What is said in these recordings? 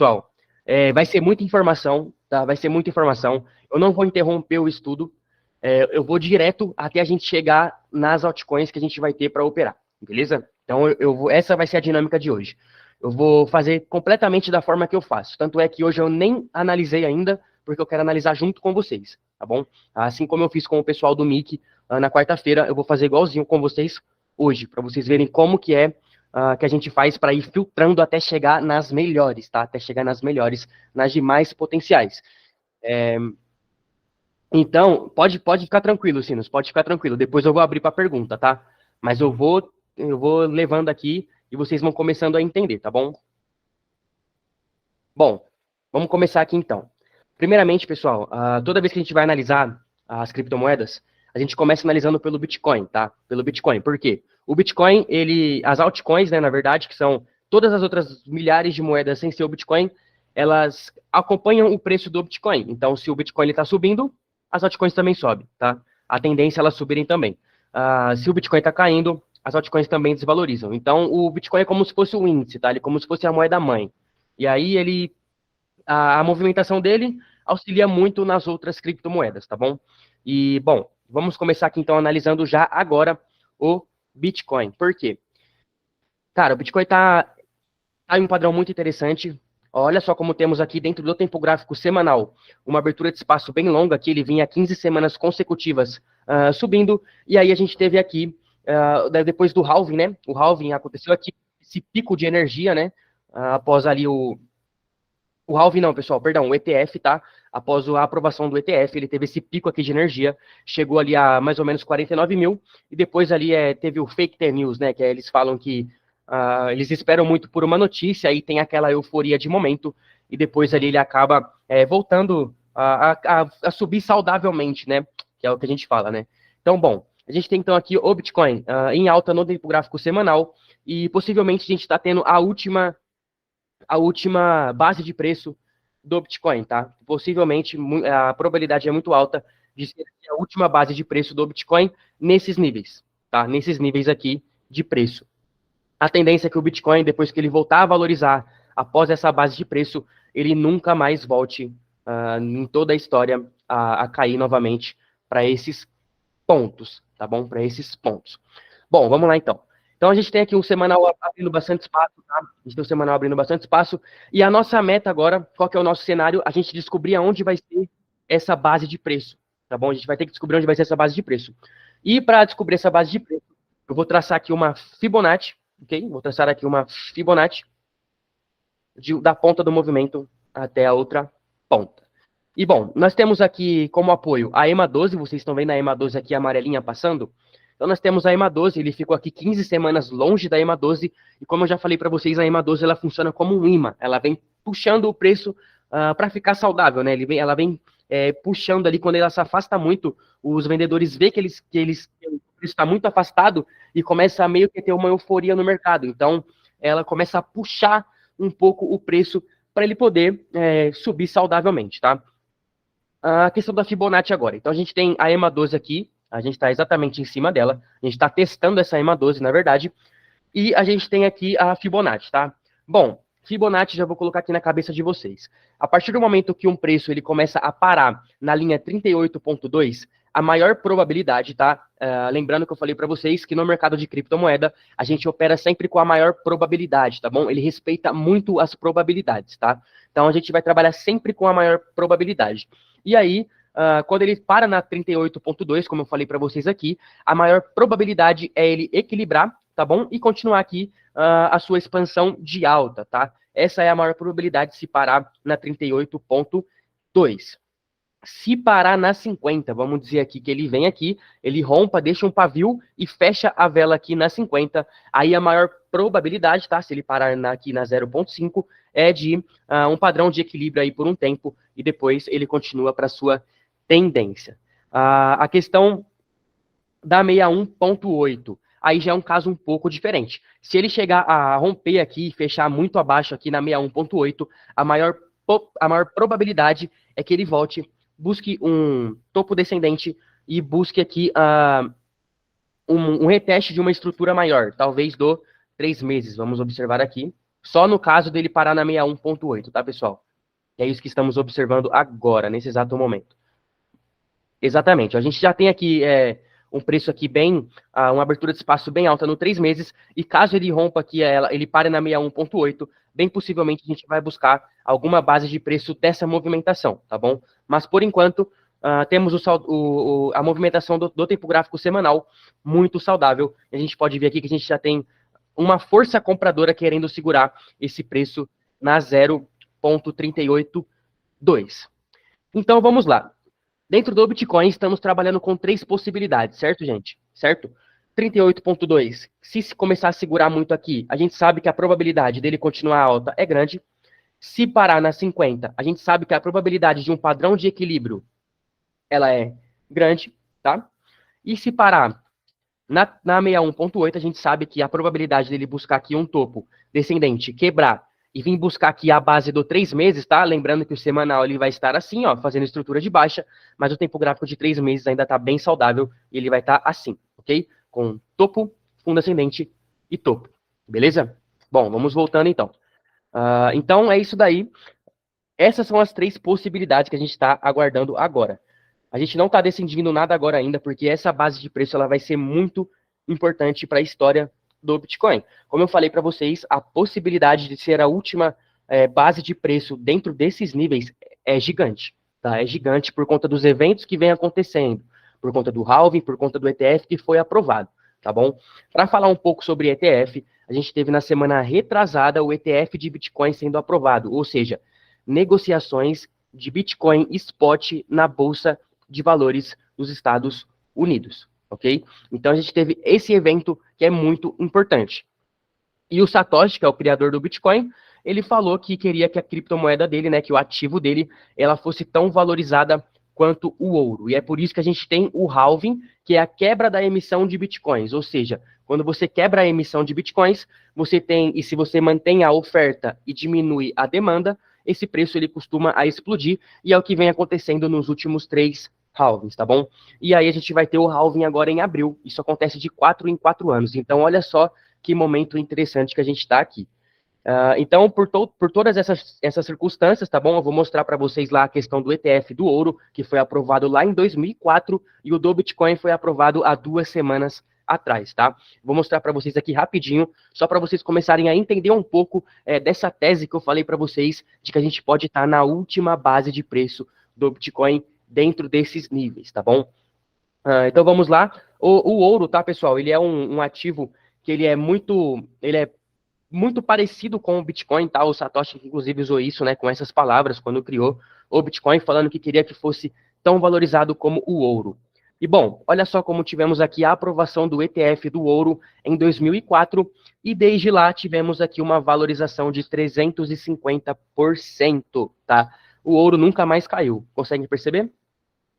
Pessoal, vai ser muita informação, tá? Vai ser muita informação. Eu não vou interromper o estudo. Eu vou direto até a gente chegar nas altcoins que a gente vai ter para operar, beleza? Então, essa vai ser a dinâmica de hoje. Eu vou fazer completamente da forma que eu faço. Tanto é que hoje eu nem analisei ainda, porque eu quero analisar junto com vocês, tá bom? Assim como eu fiz com o pessoal do MIC na quarta-feira, eu vou fazer igualzinho com vocês hoje, para vocês verem como que é que a gente faz para ir filtrando até chegar nas melhores, tá? Até chegar nas melhores, nas de mais potenciais. Então, pode ficar tranquilo, Sinos, pode ficar tranquilo. Depois eu vou abrir para pergunta, tá? Mas eu vou levando aqui e vocês vão começando a entender, tá bom? Bom, vamos começar aqui então. Primeiramente, pessoal, toda vez que a gente vai analisar as criptomoedas, a gente começa analisando pelo Bitcoin, tá? Pelo Bitcoin. Por quê? O Bitcoin, as altcoins, né, na verdade, que são todas as outras milhares de moedas sem ser o Bitcoin, elas acompanham o preço do Bitcoin. Então, se o Bitcoin está subindo, as altcoins também sobem, tá? A tendência é elas subirem também. Se o Bitcoin está caindo, as altcoins também desvalorizam. Então, o Bitcoin é como se fosse o índice, tá? Ele é como se fosse a moeda mãe. E aí, a movimentação dele auxilia muito nas outras criptomoedas, tá bom? E, bom, vamos começar aqui então analisando já agora o Bitcoin. Por quê? Cara, o Bitcoin tá em um padrão muito interessante. Olha só como temos aqui dentro do tempo gráfico semanal uma abertura de espaço bem longa, que ele vinha 15 semanas consecutivas subindo, e aí a gente teve aqui, depois do halving, né? O halving aconteceu aqui, esse pico de energia, né? Após ali o halving não, pessoal, perdão, o ETF, tá? Após a aprovação do ETF, ele teve esse pico aqui de energia, chegou ali a mais ou menos 49 mil, e depois ali teve o fake news, né? Que eles falam que eles esperam muito por uma notícia, aí tem aquela euforia de momento, e depois ali ele acaba voltando a subir saudavelmente, né? Que é o que a gente fala, né? Então, bom, a gente tem então aqui o Bitcoin em alta no tempo gráfico semanal, e possivelmente a gente está tendo a última base de preço do Bitcoin, tá? Possivelmente a probabilidade é muito alta de ser a última base de preço do Bitcoin nesses níveis, tá? Nesses níveis aqui de preço. A tendência é que o Bitcoin, depois que ele voltar a valorizar após essa base de preço, ele nunca mais volte em toda a história a cair novamente para esses pontos, tá bom? Para esses pontos. Bom, vamos lá então. Então a gente tem aqui um semanal abrindo bastante espaço, tá? A gente tem um semanal abrindo bastante espaço. E a nossa meta agora, qual que é o nosso cenário? A gente descobrir aonde vai ser essa base de preço, tá bom? A gente vai ter que descobrir onde vai ser essa base de preço. E para descobrir essa base de preço, eu vou traçar aqui uma Fibonacci, ok? Vou traçar aqui uma Fibonacci da ponta do movimento até a outra ponta. E bom, nós temos aqui como apoio a EMA12, vocês estão vendo a EMA12 aqui amarelinha passando? Então nós temos a EMA12, ele ficou aqui 15 semanas longe da EMA12, e como eu já falei para vocês, a EMA12 ela funciona como um imã, ela vem puxando o preço para ficar saudável, né? Ela vem puxando ali, quando ela se afasta muito, os vendedores vê que o preço está muito afastado e começa a meio que ter uma euforia no mercado. Então ela começa a puxar um pouco o preço para ele poder subir saudavelmente, tá? A questão da Fibonacci agora. Então, a gente tem a EMA12 aqui, a gente está exatamente em cima dela, a gente está testando essa EMA12, na verdade, e a gente tem aqui a Fibonacci, tá? Bom, Fibonacci já vou colocar aqui na cabeça de vocês. A partir do momento que um preço ele começa a parar na linha 38,2, a maior probabilidade, tá? Lembrando que eu falei para vocês que no mercado de criptomoeda a gente opera sempre com a maior probabilidade, tá bom? Ele respeita muito as probabilidades, tá? Então a gente vai trabalhar sempre com a maior probabilidade. E aí, quando ele para na 38,2, como eu falei para vocês aqui, a maior probabilidade é ele equilibrar, tá bom? E continuar aqui a sua expansão de alta, tá? Essa é a maior probabilidade de se parar na 38,2. Se parar na 50, vamos dizer aqui que ele vem aqui, ele rompa, deixa um pavio e fecha a vela aqui na 50, aí a maior probabilidade, tá? Se ele parar aqui na 0,5, é de um padrão de equilíbrio aí por um tempo e depois ele continua para sua tendência. A questão da 61,8, aí já é um caso um pouco diferente. Se ele chegar a romper aqui e fechar muito abaixo aqui na 61,8, a maior probabilidade é que ele volte, busque um topo descendente e busque aqui um reteste de uma estrutura maior, talvez do 3 meses. Vamos observar aqui. Só no caso dele parar na 61,8, tá, pessoal? É isso que estamos observando agora, nesse exato momento. Exatamente. A gente já tem aqui um preço aqui bem, uma abertura de espaço bem alta no 3 meses, e caso ele rompa aqui, ele pare na 61,8, bem possivelmente a gente vai buscar alguma base de preço dessa movimentação, tá bom? Mas por enquanto, temos a movimentação do tempo gráfico semanal muito saudável. A gente pode ver aqui que a gente já tem uma força compradora querendo segurar esse preço na 0,382. Então vamos lá. Dentro do Bitcoin, estamos trabalhando com 3 possibilidades, certo, gente? Certo? 38,2. Se começar a segurar muito aqui, a gente sabe que a probabilidade dele continuar alta é grande. Se parar na 50, a gente sabe que a probabilidade de um padrão de equilíbrio ela é grande, tá? E se parar na 61,8, a gente sabe que a probabilidade dele buscar aqui um topo descendente, quebrar e vir buscar aqui a base do 3 meses, tá? Lembrando que o semanal ele vai estar assim, ó, fazendo estrutura de baixa, mas o tempo gráfico de 3 meses ainda está bem saudável e ele vai estar assim, ok? Com topo, fundo ascendente e topo, beleza? Bom, vamos voltando então. Então é isso daí. Essas são as 3 possibilidades que a gente está aguardando agora. A gente não está decidindo nada agora ainda, porque essa base de preço ela vai ser muito importante para a história do Bitcoin. Como eu falei para vocês, a possibilidade de ser a última base de preço dentro desses níveis é gigante. Tá? É gigante por conta dos eventos que vem acontecendo, por conta do halving, por conta do ETF que foi aprovado. Tá bom? Para falar um pouco sobre ETF, a gente teve na semana retrasada o ETF de Bitcoin sendo aprovado, ou seja, negociações de Bitcoin spot na Bolsa de Valores dos Estados Unidos, ok? Então a gente teve esse evento que é muito importante. E o Satoshi, que é o criador do Bitcoin, ele falou que queria que a criptomoeda dele, né, que o ativo dele, ela fosse tão valorizada quanto o ouro. E é por isso que a gente tem o halving, que é a quebra da emissão de Bitcoins. Ou seja, quando você quebra a emissão de Bitcoins, você tem, e se você mantém a oferta e diminui a demanda, esse preço ele costuma a explodir, e é o que vem acontecendo nos últimos 3 halvings, tá bom? E aí a gente vai ter o halving agora em abril. Isso acontece de 4 em 4 anos. Então, olha só que momento interessante que a gente está aqui. Então, por todas essas circunstâncias, tá bom? Eu vou mostrar para vocês lá a questão do ETF do ouro, que foi aprovado lá em 2004, e o do Bitcoin foi aprovado há 2 semanas atrás, tá? Vou mostrar para vocês aqui rapidinho, só para vocês começarem a entender um pouco dessa tese que eu falei para vocês, de que a gente pode estar na última base de preço do Bitcoin dentro desses níveis, tá bom? Então vamos lá. O ouro, tá, pessoal? Ele é um ativo que ele é muito parecido com o Bitcoin, tá? O Satoshi, inclusive, usou isso, né, com essas palavras quando criou o Bitcoin, falando que queria que fosse tão valorizado como o ouro. E bom, olha só como tivemos aqui a aprovação do ETF do ouro em 2004 e desde lá tivemos aqui uma valorização de 350%, tá? O ouro nunca mais caiu. Consegue perceber?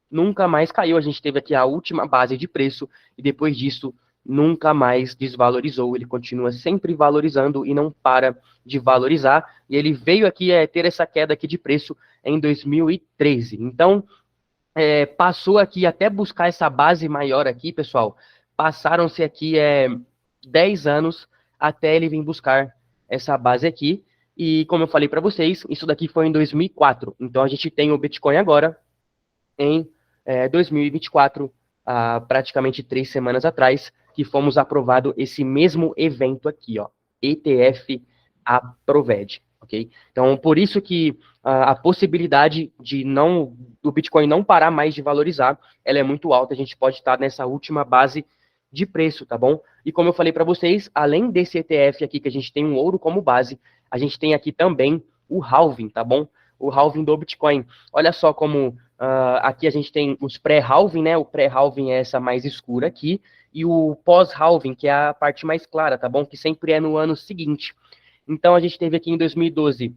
Nunca mais caiu. A gente teve aqui a última base de preço e depois disso nunca mais desvalorizou. Ele continua sempre valorizando e não para de valorizar. E ele veio aqui ter essa queda aqui de preço em 2013. Então, passou aqui até buscar essa base maior aqui, pessoal. Passaram-se aqui 10 anos até ele vir buscar essa base aqui. E como eu falei para vocês, isso daqui foi em 2004. Então, a gente tem o Bitcoin agora em 2024, praticamente 3 semanas atrás, que fomos aprovado esse mesmo evento aqui, ó, ETF Approved, ok? Então, por isso que a possibilidade do Bitcoin não parar mais de valorizar, ela é muito alta, a gente pode estar nessa última base de preço, tá bom? E como eu falei para vocês, além desse ETF aqui, que a gente tem um ouro como base, a gente tem aqui também o halving, tá bom? O halving do Bitcoin. Olha só como aqui a gente tem os pré-halving, né? O pré-halving é essa mais escura aqui, e o pós-halving, que é a parte mais clara, tá bom? Que sempre é no ano seguinte. Então, a gente teve aqui em 2012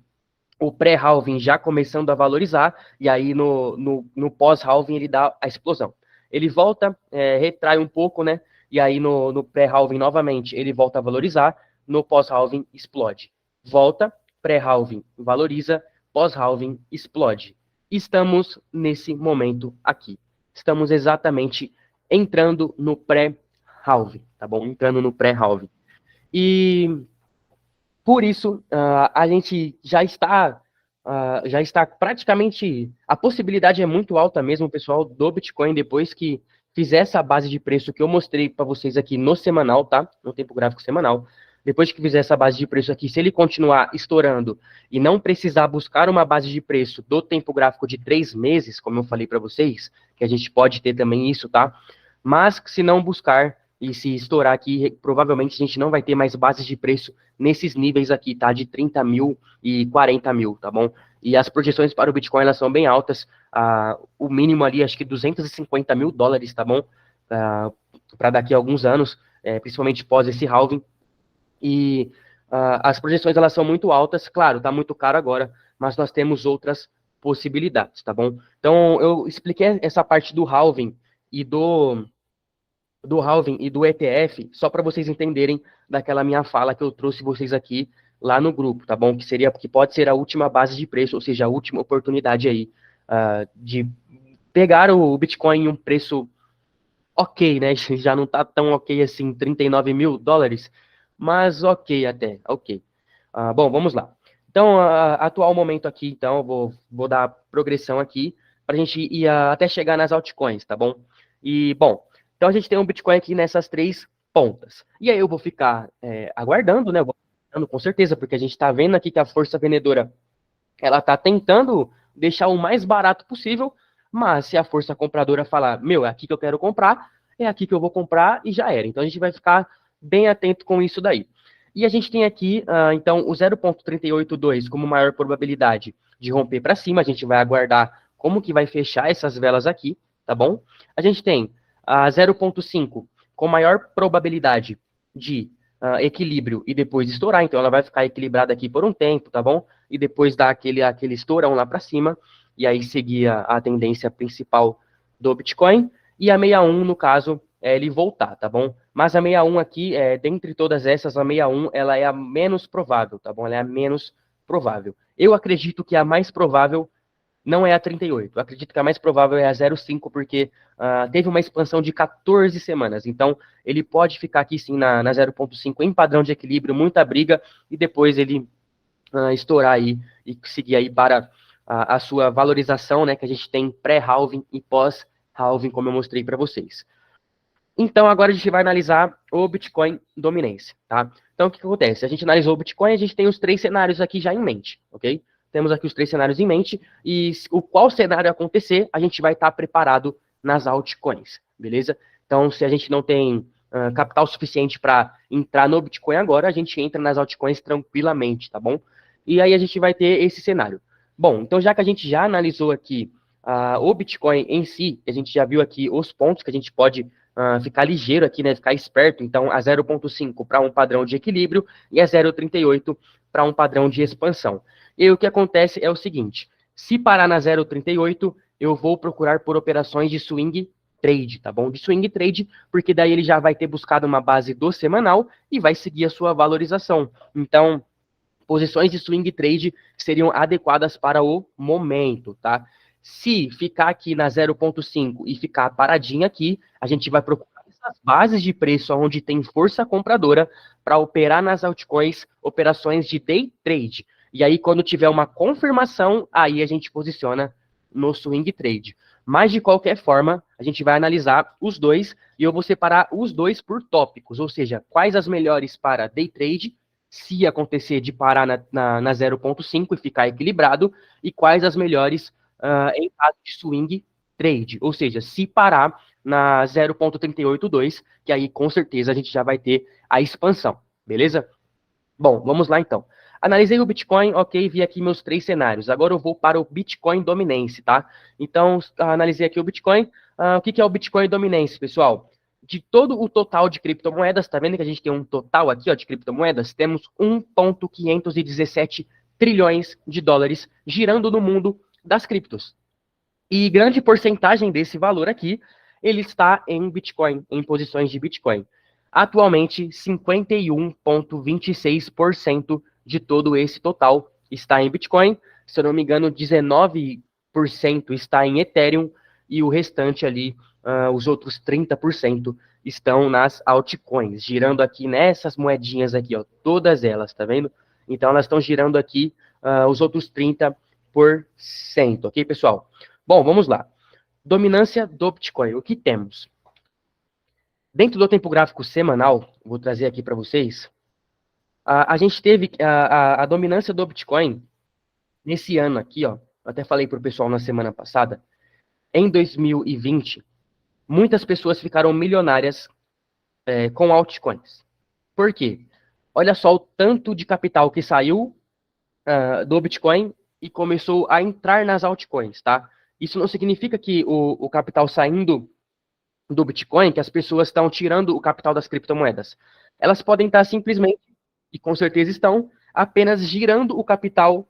o pré-halving já começando a valorizar, e aí no pós-halving ele dá a explosão. Ele volta, retrai um pouco, né? E aí no pré-halving novamente ele volta a valorizar, no pós-halving explode. Volta, pré-halving valoriza, pós-halving explode. Estamos nesse momento aqui. Estamos exatamente entrando no pré-halving, tá bom? Entrando no pré-halving. E Por isso, a gente já está praticamente, a possibilidade é muito alta mesmo, pessoal, do Bitcoin, depois que fizer essa base de preço que eu mostrei para vocês aqui no semanal, tá? No tempo gráfico semanal. Depois que fizer essa base de preço aqui, se ele continuar estourando e não precisar buscar uma base de preço do tempo gráfico de 3 meses, como eu falei para vocês, que a gente pode ter também isso, tá? Mas se não buscar e se estourar aqui, provavelmente a gente não vai ter mais bases de preço nesses níveis aqui, tá? De 30 mil e 40 mil, tá bom? E as projeções para o Bitcoin, elas são bem altas. O mínimo ali, acho que 250 mil dólares, tá bom? Para daqui a alguns anos, principalmente pós esse halving. E as projeções, elas são muito altas. Claro, tá muito caro agora, mas nós temos outras possibilidades, tá bom? Então, eu expliquei essa parte do halving e do halving e do ETF, só para vocês entenderem daquela minha fala que eu trouxe vocês aqui lá no grupo, tá bom? Que pode ser a última base de preço, ou seja, a última oportunidade aí de pegar o Bitcoin em um preço ok, né? Já não tá tão ok assim, 39 mil dólares, mas ok até, ok. Bom, vamos lá. Então, atual momento aqui, então, eu vou dar progressão aqui para a gente ir até chegar nas altcoins, tá bom? E, bom, então a gente tem um Bitcoin aqui nessas 3 pontas. E aí eu vou ficar aguardando, né? Vou aguardando com certeza, porque a gente está vendo aqui que a força vendedora, ela está tentando deixar o mais barato possível, mas se a força compradora falar, meu, é aqui que eu quero comprar, é aqui que eu vou comprar e já era. Então a gente vai ficar bem atento com isso daí. E a gente tem aqui, então, o 0,382 como maior probabilidade de romper para cima. A gente vai aguardar como que vai fechar essas velas aqui, tá bom? A gente tem a 0,5 com maior probabilidade de equilíbrio e depois estourar. Então, ela vai ficar equilibrada aqui por um tempo, tá bom? E depois dar aquele estourão lá para cima. E aí seguir a tendência principal do Bitcoin. E a 61, no caso, ele voltar, tá bom? Mas a 61 aqui, dentre todas essas, a 61, ela é a menos provável, tá bom? Ela é a menos provável. Eu acredito que a mais provável não é a 38. Eu acredito que a mais provável é a 0,5, porque teve uma expansão de 14 semanas. Então, ele pode ficar aqui sim na 0,5 em padrão de equilíbrio, muita briga, e depois ele estourar aí e seguir aí para a sua valorização, né, que a gente tem pré-halving e pós-halving, como eu mostrei para vocês. Então, agora a gente vai analisar o Bitcoin Dominance, tá? Então, o que acontece? A gente analisou o Bitcoin, a gente tem os 3 cenários aqui já em mente, ok? Temos aqui os 3 cenários em mente, e qual cenário acontecer, a gente vai estar preparado nas altcoins, beleza? Então, se a gente não tem capital suficiente para entrar no Bitcoin agora, a gente entra nas altcoins tranquilamente, tá bom? E aí a gente vai ter esse cenário. Bom, então já que a gente já analisou aqui o Bitcoin em si, a gente já viu aqui os pontos que a gente pode ficar ligeiro aqui, né, ficar esperto, então a 0,5 para um padrão de equilíbrio e a 0,38 para um padrão de expansão. E o que acontece é o seguinte, se parar na 0,38, eu vou procurar por operações de swing trade, tá bom? De swing trade, porque daí ele já vai ter buscado uma base do semanal e vai seguir a sua valorização. Então, posições de swing trade seriam adequadas para o momento, tá? Se ficar aqui na 0,5 e ficar paradinha aqui, a gente vai procurar essas bases de preço onde tem força compradora para operar nas altcoins operações de day trade. E aí, quando tiver uma confirmação, aí a gente posiciona no swing trade. Mas, de qualquer forma, a gente vai analisar os dois e eu vou separar os dois por tópicos, ou seja, quais as melhores para day trade, se acontecer de parar na 0,5 e ficar equilibrado, e quais as melhores em caso de swing trade, ou seja, se parar na 0,382, que aí com certeza a gente já vai ter a expansão, beleza? Bom, vamos lá então. Analisei o Bitcoin, ok, vi aqui meus 3 cenários. Agora eu vou para o Bitcoin Dominance, tá? Então, analisei aqui o Bitcoin. O que é o Bitcoin Dominance, pessoal? De todo o total de criptomoedas, tá vendo que a gente tem um total aqui, ó, de criptomoedas? Temos 1,517 trilhões de dólares girando no mundo das criptos. E grande porcentagem desse valor aqui, ele está em Bitcoin, em posições de Bitcoin. Atualmente, 51,26% de todo esse total está em Bitcoin. Se eu não me engano, 19% está em Ethereum e o restante ali, os outros 30%, estão nas altcoins, girando aqui nessas moedinhas aqui, ó, todas elas, tá vendo? Então, elas estão girando aqui os outros 30%, ok, pessoal? Bom, vamos lá. Dominância do Bitcoin. O que temos? Dentro do tempo gráfico semanal, vou trazer aqui para vocês, a gente teve a dominância do Bitcoin nesse ano aqui, ó. Eu até falei para o pessoal na semana passada. Em 2020, muitas pessoas ficaram milionárias com altcoins. Por quê? Olha só o tanto de capital que saiu do Bitcoin e começou a entrar nas altcoins, tá? Isso não significa que o capital saindo do Bitcoin, que as pessoas estão tirando o capital das criptomoedas. Elas podem estar simplesmente, e com certeza estão, apenas girando o capital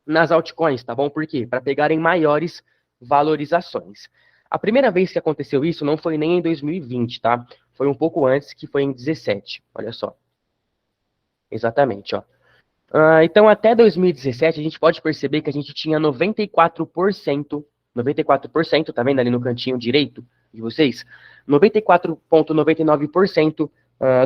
nas altcoins, tá bom? Por quê? Para pegarem maiores valorizações. A primeira vez que aconteceu isso não foi nem em 2020, tá? Foi um pouco antes, que foi em 17. Olha só. Exatamente, ó. Então, até 2017, a gente pode perceber que a gente tinha 94%, tá vendo ali no cantinho direito de vocês? 94,99%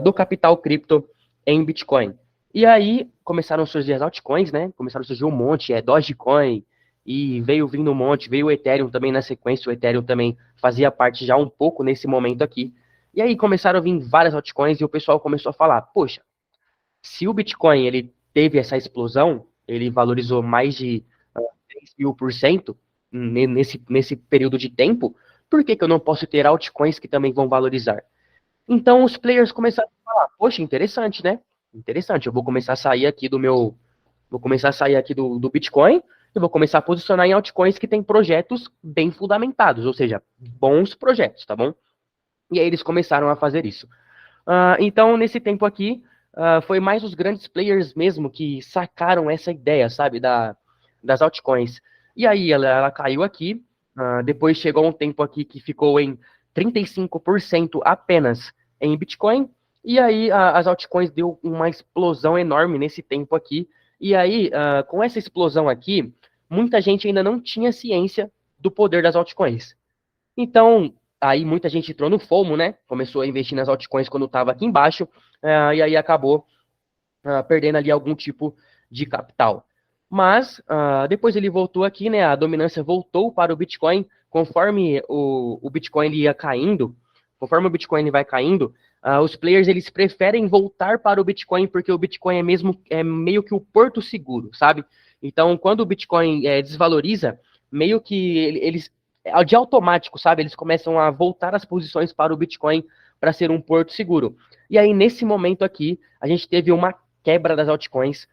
do capital cripto em Bitcoin. E aí, começaram a surgir as altcoins, né? Começaram a surgir um monte, Dogecoin, e veio vindo um monte, veio o Ethereum também na sequência, o Ethereum também fazia parte já um pouco nesse momento aqui. E aí começaram a vir várias altcoins e o pessoal começou a falar, poxa, se o Bitcoin ele teve essa explosão, ele valorizou mais de 3.000% nesse período de tempo, por que eu não posso ter altcoins que também vão valorizar? Então os players começaram a falar, poxa, interessante, né? Interessante, eu vou começar a sair aqui do Bitcoin e vou começar a posicionar em altcoins que têm projetos bem fundamentados, ou seja, bons projetos, tá bom? E aí eles começaram a fazer isso. Então, nesse tempo aqui, foi mais os grandes players mesmo que sacaram essa ideia, sabe, das altcoins. E aí ela caiu aqui, depois chegou um tempo aqui que ficou em 35% apenas em Bitcoin, e aí as altcoins deu uma explosão enorme nesse tempo aqui, e aí, com essa explosão aqui, muita gente ainda não tinha ciência do poder das altcoins. Então, aí muita gente entrou no FOMO, né? Começou a investir nas altcoins quando estava aqui embaixo, e aí acabou perdendo ali algum tipo de capital. Mas depois ele voltou aqui, né? A dominância voltou para o Bitcoin, conforme o Bitcoin ele ia caindo, conforme o Bitcoin ele vai caindo, os players eles preferem voltar para o Bitcoin porque o Bitcoin é meio que o porto seguro, sabe? Então, quando o Bitcoin desvaloriza, meio que eles de automático, sabe? Eles começam a voltar as posições para o Bitcoin para ser um porto seguro. E aí, nesse momento aqui, a gente teve uma quebra das altcoins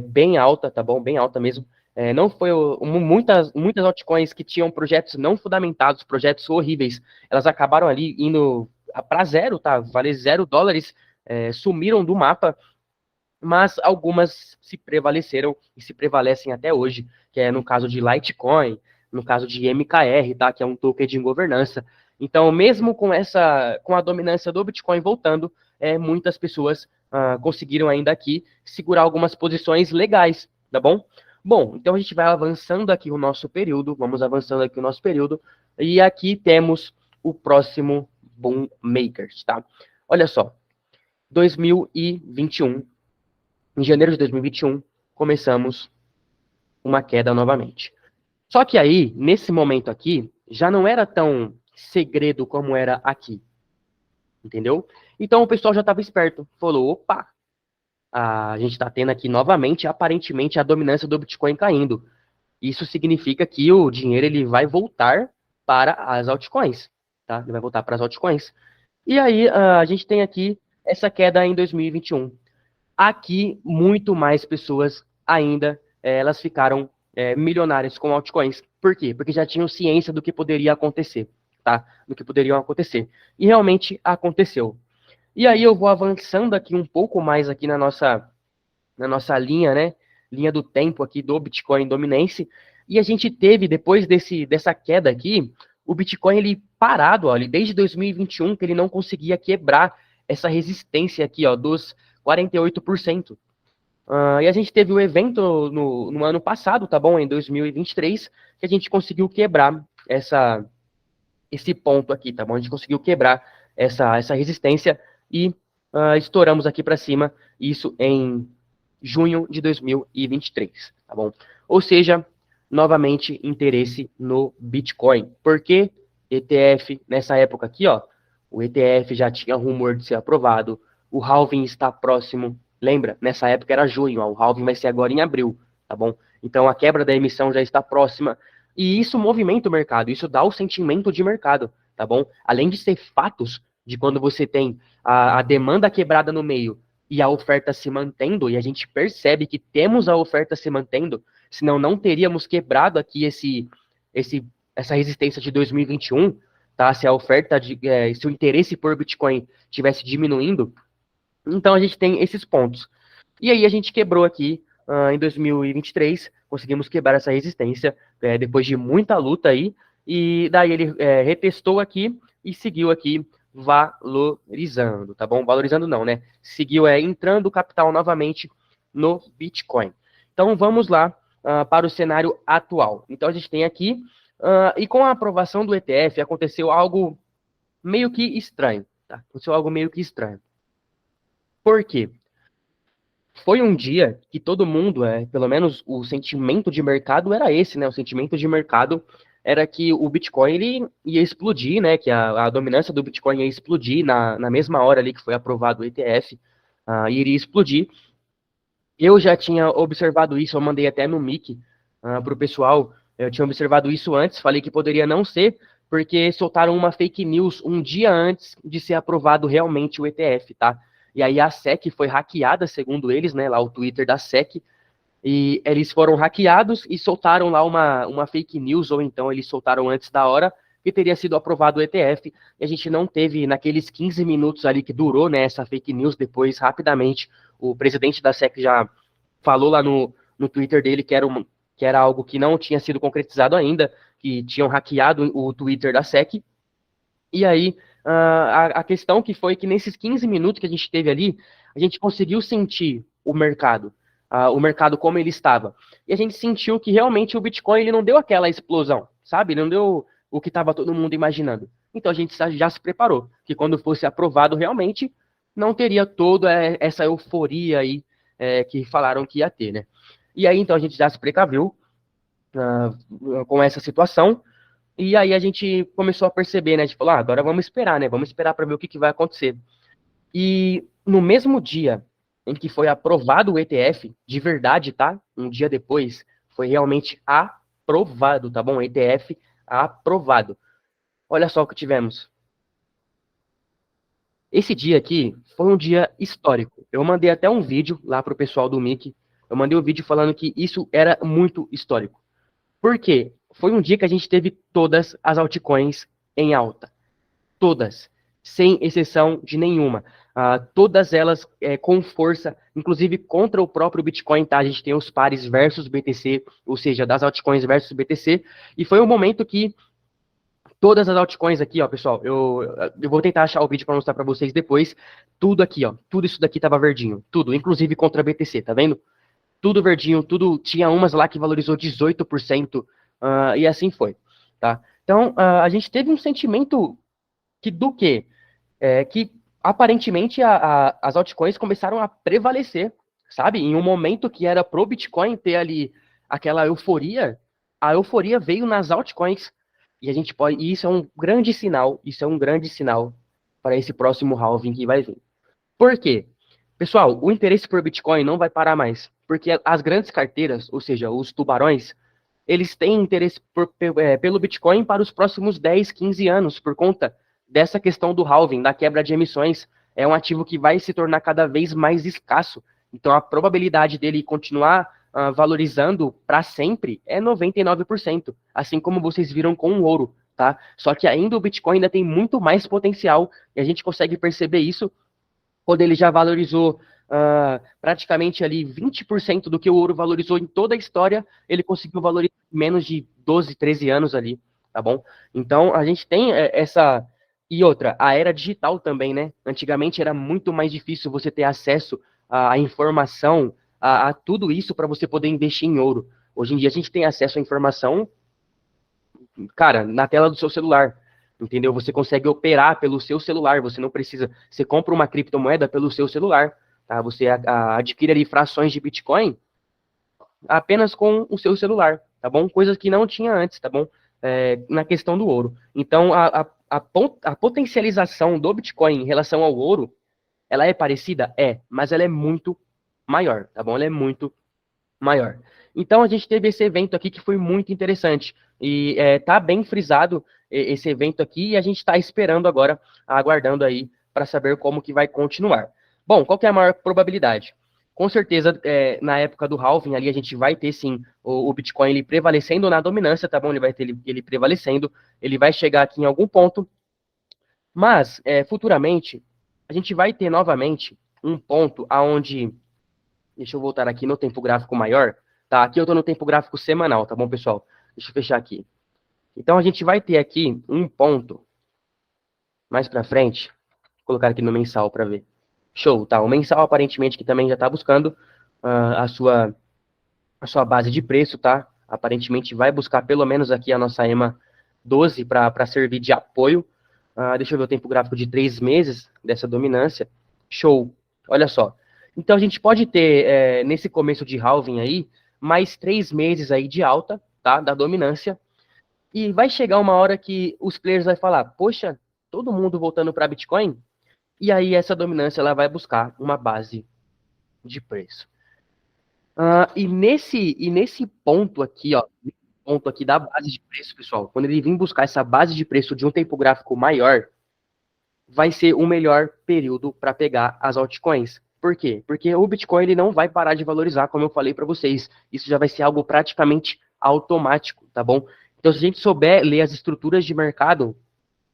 bem alta, tá bom? Bem alta mesmo. Não foi muitas altcoins que tinham projetos não fundamentados, projetos horríveis, elas acabaram ali indo para zero, tá? Vale $0, sumiram do mapa, mas algumas se prevaleceram e se prevalecem até hoje, que é no caso de Litecoin, no caso de MKR, tá? Que é um token de governança. Então, mesmo com a dominância do Bitcoin voltando, muitas pessoas conseguiram ainda aqui segurar algumas posições legais, tá bom? Bom, então a gente vai avançando aqui o nosso período, vamos avançando aqui o nosso período, e aqui temos o próximo Boom Makers, tá? Olha só, 2021, em janeiro de 2021, começamos uma queda novamente. Só que aí, nesse momento aqui, já não era tão segredo como era aqui. Entendeu? Então o pessoal já estava esperto. Falou, opa, a gente está tendo aqui novamente, aparentemente, a dominância do Bitcoin caindo. Isso significa que o dinheiro ele vai voltar para as altcoins. Tá? Ele vai voltar para as altcoins. E aí a gente tem aqui essa queda em 2021. Aqui, muito mais pessoas ainda, elas ficaram milionárias com altcoins. Por quê? Porque já tinham ciência do que poderia acontecer, tá? Do que poderiam acontecer. E realmente aconteceu. E aí eu vou avançando aqui um pouco mais aqui na nossa linha, né? Linha do tempo aqui do Bitcoin dominense. E a gente teve, depois dessa queda aqui, o Bitcoin ele parado, ó, desde 2021, que ele não conseguia quebrar essa resistência aqui, ó, dos 48%. E a gente teve o evento no ano passado, tá bom? Em 2023, que a gente conseguiu quebrar esse ponto aqui, tá bom? A gente conseguiu quebrar essa resistência e estouramos aqui para cima, isso em junho de 2023, tá bom? Ou seja, novamente, interesse no Bitcoin. Por quê? ETF, nessa época aqui, ó, o ETF já tinha rumor de ser aprovado, o halving está próximo, lembra? Nessa época era junho, ó, o halving vai ser agora em abril, tá bom? Então a quebra da emissão já está próxima, e isso movimenta o mercado, isso dá o sentimento de mercado, tá bom? Além de ser fatos de quando você tem a demanda quebrada no meio e a oferta se mantendo, e a gente percebe que temos a oferta se mantendo, senão não teríamos quebrado aqui essa resistência de 2021, tá? Se a oferta, se o interesse por Bitcoin tivesse diminuindo, então a gente tem esses pontos. E aí a gente quebrou aqui em 2023, conseguimos quebrar essa resistência depois de muita luta aí, e daí ele retestou aqui e seguiu aqui valorizando, tá bom? Valorizando não, né? Seguiu entrando capital novamente no Bitcoin. Então vamos lá para o cenário atual. Então a gente tem aqui, e com a aprovação do ETF, aconteceu algo meio que estranho, tá? Aconteceu algo meio que estranho. Por quê? Foi um dia que todo mundo, pelo menos o sentimento de mercado era esse, né? O sentimento de mercado era que o Bitcoin ele ia explodir, né? Que a dominância do Bitcoin ia explodir na mesma hora ali que foi aprovado o ETF, iria explodir. Eu já tinha observado isso, eu mandei até no Mic para o pessoal. Eu tinha observado isso antes, falei que poderia não ser, porque soltaram uma fake news um dia antes de ser aprovado realmente o ETF, tá? E aí a SEC foi hackeada, segundo eles, né? Lá o Twitter da SEC, e eles foram hackeados e soltaram lá uma fake news, ou então eles soltaram antes da hora, que teria sido aprovado o ETF, e a gente não teve, naqueles 15 minutos ali que durou, né, essa fake news, depois, rapidamente, o presidente da SEC já falou lá no Twitter dele que era algo que não tinha sido concretizado ainda, que tinham hackeado o Twitter da SEC, e aí a questão que foi que nesses 15 minutos que a gente teve ali, a gente conseguiu sentir o mercado como ele estava. E a gente sentiu que realmente o Bitcoin ele não deu aquela explosão, sabe? Ele não deu o que estava todo mundo imaginando. Então a gente já se preparou, que quando fosse aprovado realmente, não teria toda essa euforia aí que falaram que ia ter, né? E aí então a gente já se precaviu com essa situação, e aí a gente começou a perceber, né? A gente falou, agora vamos esperar, né? Vamos esperar para ver o que vai acontecer. E no mesmo dia em que foi aprovado o ETF, de verdade, tá? Um dia depois, foi realmente aprovado, tá bom? O ETF aprovado. Olha só o que tivemos. Esse dia aqui foi um dia histórico. Eu mandei até um vídeo lá pro pessoal do Mic. Eu mandei um vídeo falando que isso era muito histórico. Por quê? Foi um dia que a gente teve todas as altcoins em alta. Todas, sem exceção de nenhuma. Todas elas com força, inclusive contra o próprio Bitcoin, tá? A gente tem os pares versus BTC, ou seja, das altcoins versus BTC, e foi um momento que todas as altcoins aqui, ó, pessoal, eu vou tentar achar o vídeo para mostrar para vocês depois, tudo aqui, ó, tudo isso daqui tava verdinho, tudo, inclusive contra a BTC, tá vendo? Tudo verdinho, tudo, tinha umas lá que valorizou 18%, e assim foi, tá? Então, a gente teve um sentimento que do quê? Que aparentemente as altcoins começaram a prevalecer, sabe? Em um momento que era pro Bitcoin ter ali aquela euforia, a euforia veio nas altcoins. E a gente pode, e isso é um grande sinal, isso é um grande sinal para esse próximo halving que vai vir. Por quê? Pessoal, o interesse por Bitcoin não vai parar mais, porque as grandes carteiras, ou seja, os tubarões, eles têm interesse pelo Bitcoin para os próximos 10, 15 anos, por conta dessa questão do halving, da quebra de emissões. É um ativo que vai se tornar cada vez mais escasso. Então, a probabilidade dele continuar valorizando para sempre é 99%, assim como vocês viram com o ouro, tá? Só que ainda o Bitcoin ainda tem muito mais potencial, e a gente consegue perceber isso quando ele já valorizou praticamente ali 20% do que o ouro valorizou em toda a história, ele conseguiu valorizar em menos de 12, 13 anos ali, tá bom? Então, a gente tem essa... E outra, a era digital também, né? Antigamente era muito mais difícil você ter acesso à informação, a tudo isso para você poder investir em ouro. Hoje em dia a gente tem acesso à informação, cara, na tela do seu celular. Entendeu? Você consegue operar pelo seu celular, você não precisa. Você compra uma criptomoeda pelo seu celular. tá? Você adquire ali frações de Bitcoin apenas com o seu celular, tá bom? Coisas que não tinha antes, tá bom? Na questão do ouro. Então, a potencialização do Bitcoin em relação ao ouro, ela é parecida? É, mas ela é muito maior, tá bom? Ela é muito maior. Então, a gente teve esse evento aqui que foi muito interessante. E tá bem frisado esse evento aqui e a gente está esperando agora, aguardando aí para saber como que vai continuar. Bom, qual que é a maior probabilidade? Com certeza, na época do halving ali, a gente vai ter sim o Bitcoin ele prevalecendo na dominância, tá bom? Ele vai ter ele prevalecendo, ele vai chegar aqui em algum ponto, mas futuramente a gente vai ter novamente um ponto aonde, deixa eu voltar aqui no tempo gráfico maior, tá? Aqui eu estou no tempo gráfico semanal, tá bom, pessoal? Deixa eu fechar aqui. Então a gente vai ter aqui um ponto mais para frente, vou colocar aqui no mensal para ver. Show, tá? O mensal aparentemente que também já está buscando a sua base de preço, tá? Aparentemente vai buscar pelo menos aqui a nossa EMA 12 para servir de apoio. Deixa eu ver o tempo gráfico de 3 meses dessa dominância. Show, olha só. Então a gente pode ter, nesse começo de halving aí, mais 3 meses aí de alta, tá? Da dominância. E vai chegar uma hora que os players vão falar, poxa, todo mundo voltando para Bitcoin? E aí essa dominância ela vai buscar uma base de preço. E nesse ponto aqui, ó, ponto aqui da base de preço, pessoal, quando ele vir buscar essa base de preço de um tempo gráfico maior, vai ser o melhor período para pegar as altcoins. Por quê? Porque o Bitcoin ele não vai parar de valorizar, como eu falei para vocês. Isso já vai ser algo praticamente automático, tá bom? Então, se a gente souber ler as estruturas de mercado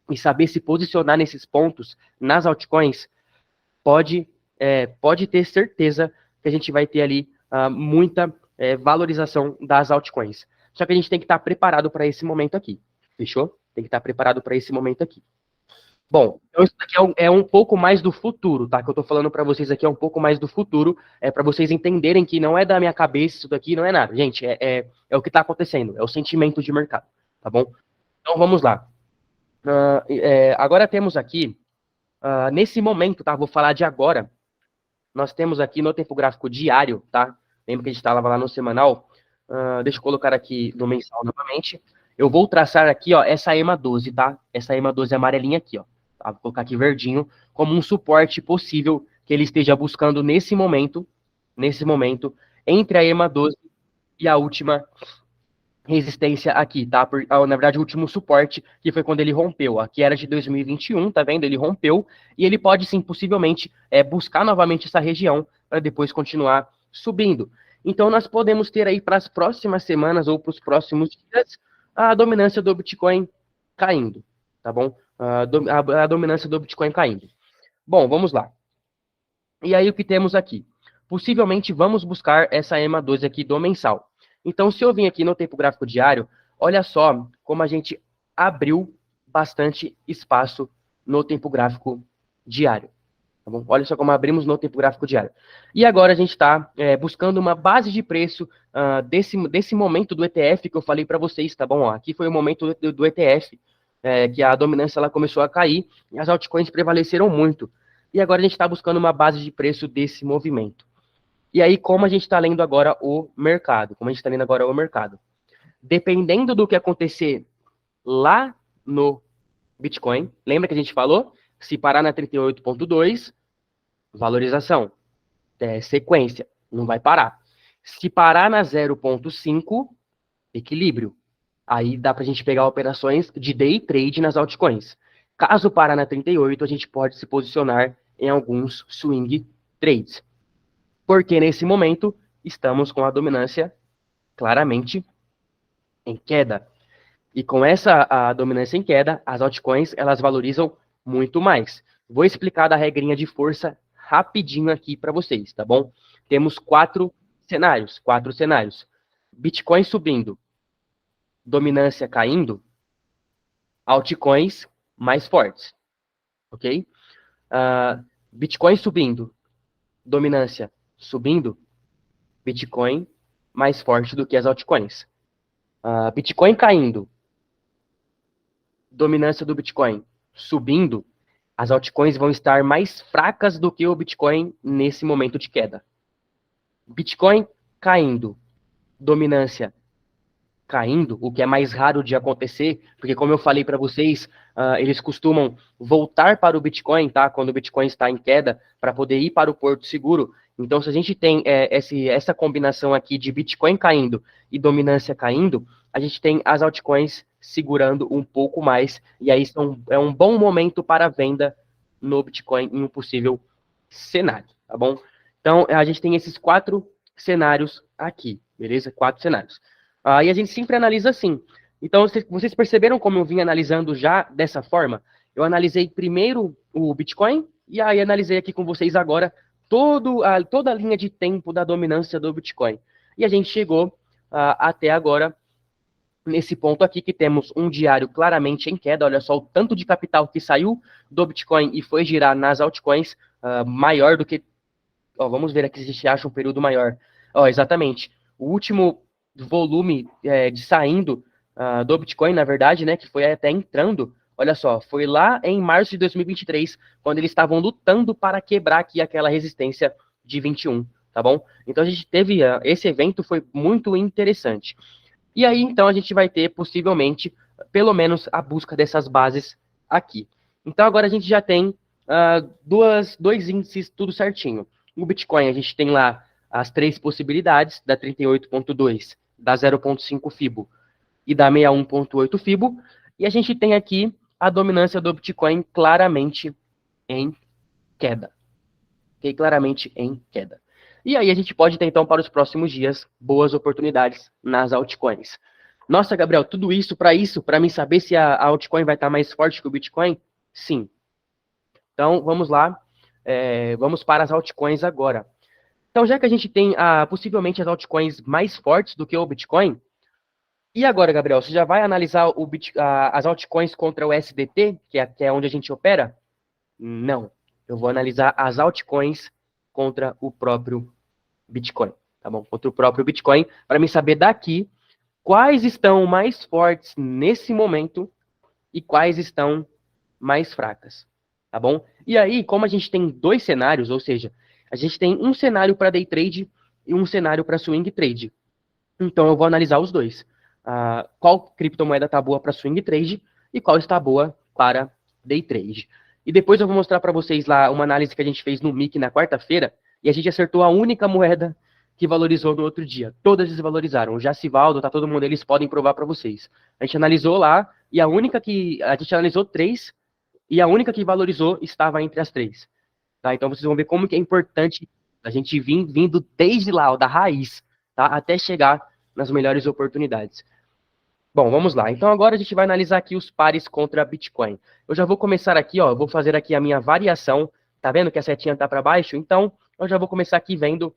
e saber se posicionar nesses pontos, nas altcoins, pode ter certeza que a gente vai ter ali muita valorização das altcoins. Só que a gente tem que estar preparado para esse momento aqui. Fechou? Tem que estar preparado para esse momento aqui. Bom, então isso daqui é um pouco mais do futuro, tá? Que eu tô falando para vocês aqui é um pouco mais do futuro, para vocês entenderem que não é da minha cabeça isso daqui, não é nada. Gente, é o que tá acontecendo, é o sentimento de mercado, tá bom? Então vamos lá. Agora temos aqui, nesse momento, tá? Vou falar de agora. Nós temos aqui no tempo gráfico diário, tá? Lembra que a gente estava lá no semanal? Deixa eu colocar aqui no mensal novamente. Eu vou traçar aqui, ó, essa EMA 12, tá? Essa EMA 12 amarelinha aqui, ó. Tá? Vou colocar aqui verdinho, como um suporte possível que ele esteja buscando nesse momento, entre a EMA 12 e a última resistência aqui, tá? Na verdade, o último suporte, que foi quando ele rompeu. Aqui era de 2021, tá vendo? Ele rompeu e ele pode, sim, possivelmente, buscar novamente essa região para depois continuar subindo. Então, nós podemos ter aí para as próximas semanas ou para os próximos dias a dominância do Bitcoin caindo, tá bom? A dominância do Bitcoin caindo. Bom, vamos lá. E aí, o que temos aqui? Possivelmente, vamos buscar essa EMA 12 aqui do mensal. Então, se eu vim aqui no tempo gráfico diário, olha só como a gente abriu bastante espaço no tempo gráfico diário. Tá bom? Olha só como abrimos no tempo gráfico diário. E agora a gente está buscando uma base de preço desse momento do ETF que eu falei para vocês, tá bom? Ó, aqui foi o momento do ETF, que a dominância ela começou a cair e as altcoins prevaleceram muito. E agora a gente está buscando uma base de preço desse movimento. E aí, como a gente está lendo agora o mercado? Dependendo do que acontecer lá no Bitcoin, lembra que a gente falou? Se parar na 38.2, valorização, sequência, não vai parar. Se parar na 0.5, equilíbrio. Aí dá para a gente pegar operações de day trade nas altcoins. Caso parar na 38, a gente pode se posicionar em alguns swing trades. Porque nesse momento estamos com a dominância claramente em queda. E com a dominância em queda, as altcoins elas valorizam muito mais. Vou explicar da regrinha de força rapidinho aqui para vocês, tá bom? Temos quatro cenários. Bitcoin subindo, dominância caindo, altcoins mais fortes, ok? Bitcoin subindo, dominância subindo, Bitcoin mais forte do que as altcoins. Bitcoin caindo, dominância do Bitcoin subindo, as altcoins vão estar mais fracas do que o Bitcoin nesse momento de queda. Bitcoin caindo, dominância caindo, o que é mais raro de acontecer, porque como eu falei para vocês, eles costumam voltar para o Bitcoin, tá? Quando o Bitcoin está em queda, para poder ir para o porto seguro. Então, se a gente tem essa combinação aqui de Bitcoin caindo e dominância caindo, a gente tem as altcoins segurando um pouco mais, e aí é um bom momento para venda no Bitcoin em um possível cenário, tá bom? Então, a gente tem esses 4 cenários aqui, beleza? 4 cenários. E a gente sempre analisa assim. Então, vocês perceberam como eu vim analisando já dessa forma? Eu analisei primeiro o Bitcoin, e aí analisei aqui com vocês agora toda a linha de tempo da dominância do Bitcoin. E a gente chegou até agora nesse ponto aqui, que temos um diário claramente em queda. Olha só o tanto de capital que saiu do Bitcoin e foi girar nas altcoins, maior do que... vamos ver aqui se a gente acha um período maior. Exatamente. O último volume de saindo do Bitcoin, na verdade, né, que foi até entrando, olha só, foi lá em março de 2023, quando eles estavam lutando para quebrar aqui aquela resistência de 21, tá bom? Então a gente teve, esse evento foi muito interessante. E aí, então, a gente vai ter, possivelmente, pelo menos a busca dessas bases aqui. Então agora a gente já tem dois índices tudo certinho. O Bitcoin, a gente tem lá as 3 possibilidades, da 38.2, da 0.5 Fibo e da 61.8 Fibo, e a gente tem aqui a dominância do Bitcoin claramente em queda. Ok? Claramente em queda. E aí a gente pode ter, então, para os próximos dias, boas oportunidades nas altcoins. Nossa, Gabriel, tudo isso, para mim saber se a altcoin vai estar mais forte que o Bitcoin? Sim. Então, vamos lá. Vamos para as altcoins agora. Então, já que a gente tem possivelmente as altcoins mais fortes do que o Bitcoin, e agora, Gabriel, você já vai analisar as altcoins contra o SDT, que é onde a gente opera? Não. Eu vou analisar as altcoins contra o próprio Bitcoin, tá bom? Contra o próprio Bitcoin, para me saber daqui quais estão mais fortes nesse momento e quais estão mais fracas, tá bom? E aí, como a gente tem 2 cenários, ou seja, a gente tem um cenário para day trade e um cenário para swing trade. Então, eu vou analisar os dois. Qual criptomoeda está boa para swing trade e qual está boa para day trade. E depois eu vou mostrar para vocês lá uma análise que a gente fez no MIC na quarta-feira, e a gente acertou a única moeda que valorizou no outro dia. Todas desvalorizaram. O Jacivaldo, tá todo mundo, eles podem provar para vocês. A gente analisou lá, e a gente analisou 3, e a única que valorizou estava entre as 3. Tá? Então vocês vão ver como que é importante a gente vindo desde lá, da raiz, tá? Até chegar nas melhores oportunidades. Bom, vamos lá. Então agora a gente vai analisar aqui os pares contra Bitcoin. Eu já vou começar aqui, ó, eu vou fazer aqui a minha variação. Tá vendo que a setinha tá para baixo? Então, eu já vou começar aqui vendo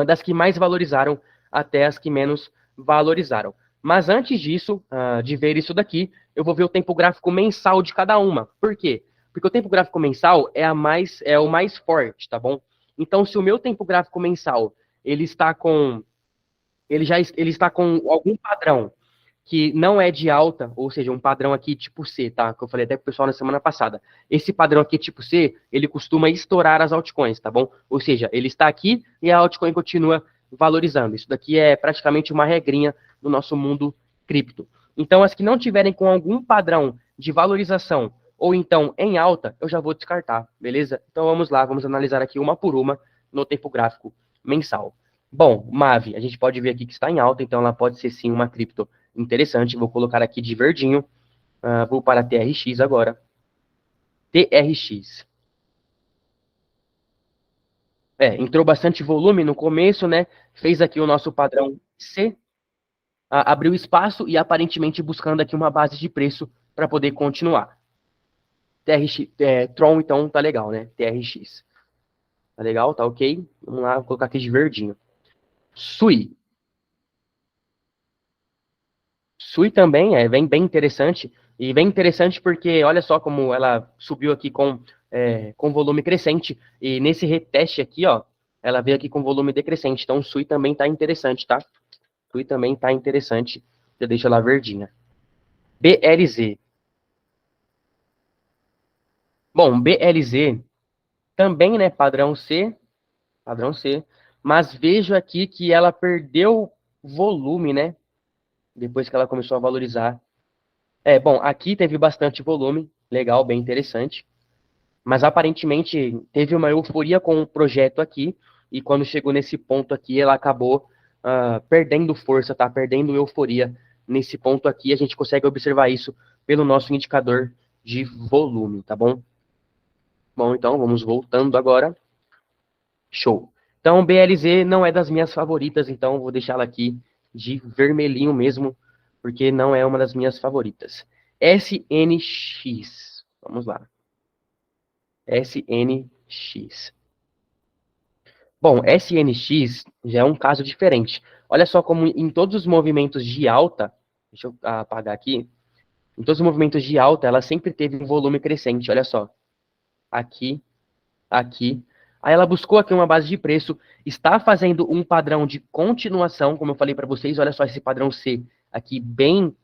das que mais valorizaram até as que menos valorizaram. Mas antes disso, de ver isso daqui, eu vou ver o tempo gráfico mensal de cada uma. Por quê? Porque o tempo gráfico mensal é o mais forte, tá bom? Então, se o meu tempo gráfico mensal ele está com algum padrão que não é de alta, ou seja, um padrão aqui tipo C, tá? Que eu falei até pro pessoal na semana passada. Esse padrão aqui tipo C, ele costuma estourar as altcoins, tá bom? Ou seja, ele está aqui e a altcoin continua valorizando. Isso daqui é praticamente uma regrinha do nosso mundo cripto. Então, as que não tiverem com algum padrão de valorização ou então em alta, eu já vou descartar, beleza? Então vamos lá, vamos analisar aqui uma por uma no tempo gráfico mensal. Bom, Mavi, a gente pode ver aqui que está em alta, então ela pode ser sim uma cripto interessante. Vou colocar aqui de verdinho. Vou para TRX agora. TRX. Entrou bastante volume no começo, né? Fez aqui o nosso padrão C. Abriu espaço e aparentemente buscando aqui uma base de preço para poder continuar. TRX, Tron, então, tá legal, né? TRX. Tá legal, tá ok? Vamos lá, vou colocar aqui de verdinho. SUI. SUI também vem bem interessante. E bem interessante porque olha só como ela subiu aqui com volume crescente. E nesse reteste aqui, ó, ela veio aqui com volume decrescente. Então o SUI também tá interessante, tá? SUI também tá interessante. Já deixa ela verdinha. BLZ. Bom, BLZ também, né, padrão C, mas vejo aqui que ela perdeu volume, né, depois que ela começou a valorizar. Bom, aqui teve bastante volume, legal, bem interessante, mas aparentemente teve uma euforia com o projeto aqui, e quando chegou nesse ponto aqui, ela acabou perdendo força, tá? Perdendo euforia. Nesse ponto aqui, a gente consegue observar isso pelo nosso indicador de volume, tá bom? Bom, então vamos voltando agora. Show. Então, BLZ não é das minhas favoritas, então vou deixá-la aqui de vermelhinho mesmo, porque não é uma das minhas favoritas. SNX. Vamos lá. SNX. Bom, SNX já é um caso diferente. Olha só como em todos os movimentos de alta, deixa eu apagar aqui, em todos os movimentos de alta, ela sempre teve um volume crescente. Olha só. Aqui, aqui. Aí ela buscou aqui uma base de preço, está fazendo um padrão de continuação, como eu falei para vocês, olha só esse padrão C aqui bem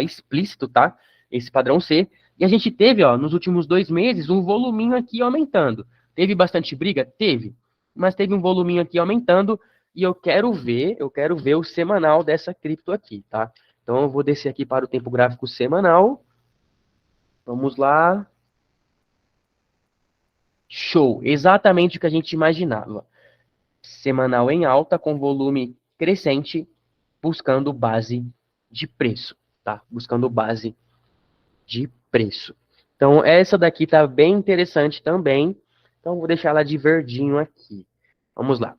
explícito, tá? Esse padrão C. E a gente teve, ó, nos últimos 2 meses, um voluminho aqui aumentando. Teve bastante briga? Teve. Mas teve um voluminho aqui aumentando e eu quero ver o semanal dessa cripto aqui, tá? Então eu vou descer aqui para o tempo gráfico semanal. Vamos lá. Show, exatamente o que a gente imaginava. Semanal em alta, com volume crescente, buscando base de preço, tá? Buscando base de preço. Então, essa daqui tá bem interessante também. Então, vou deixar ela de verdinho aqui. Vamos lá.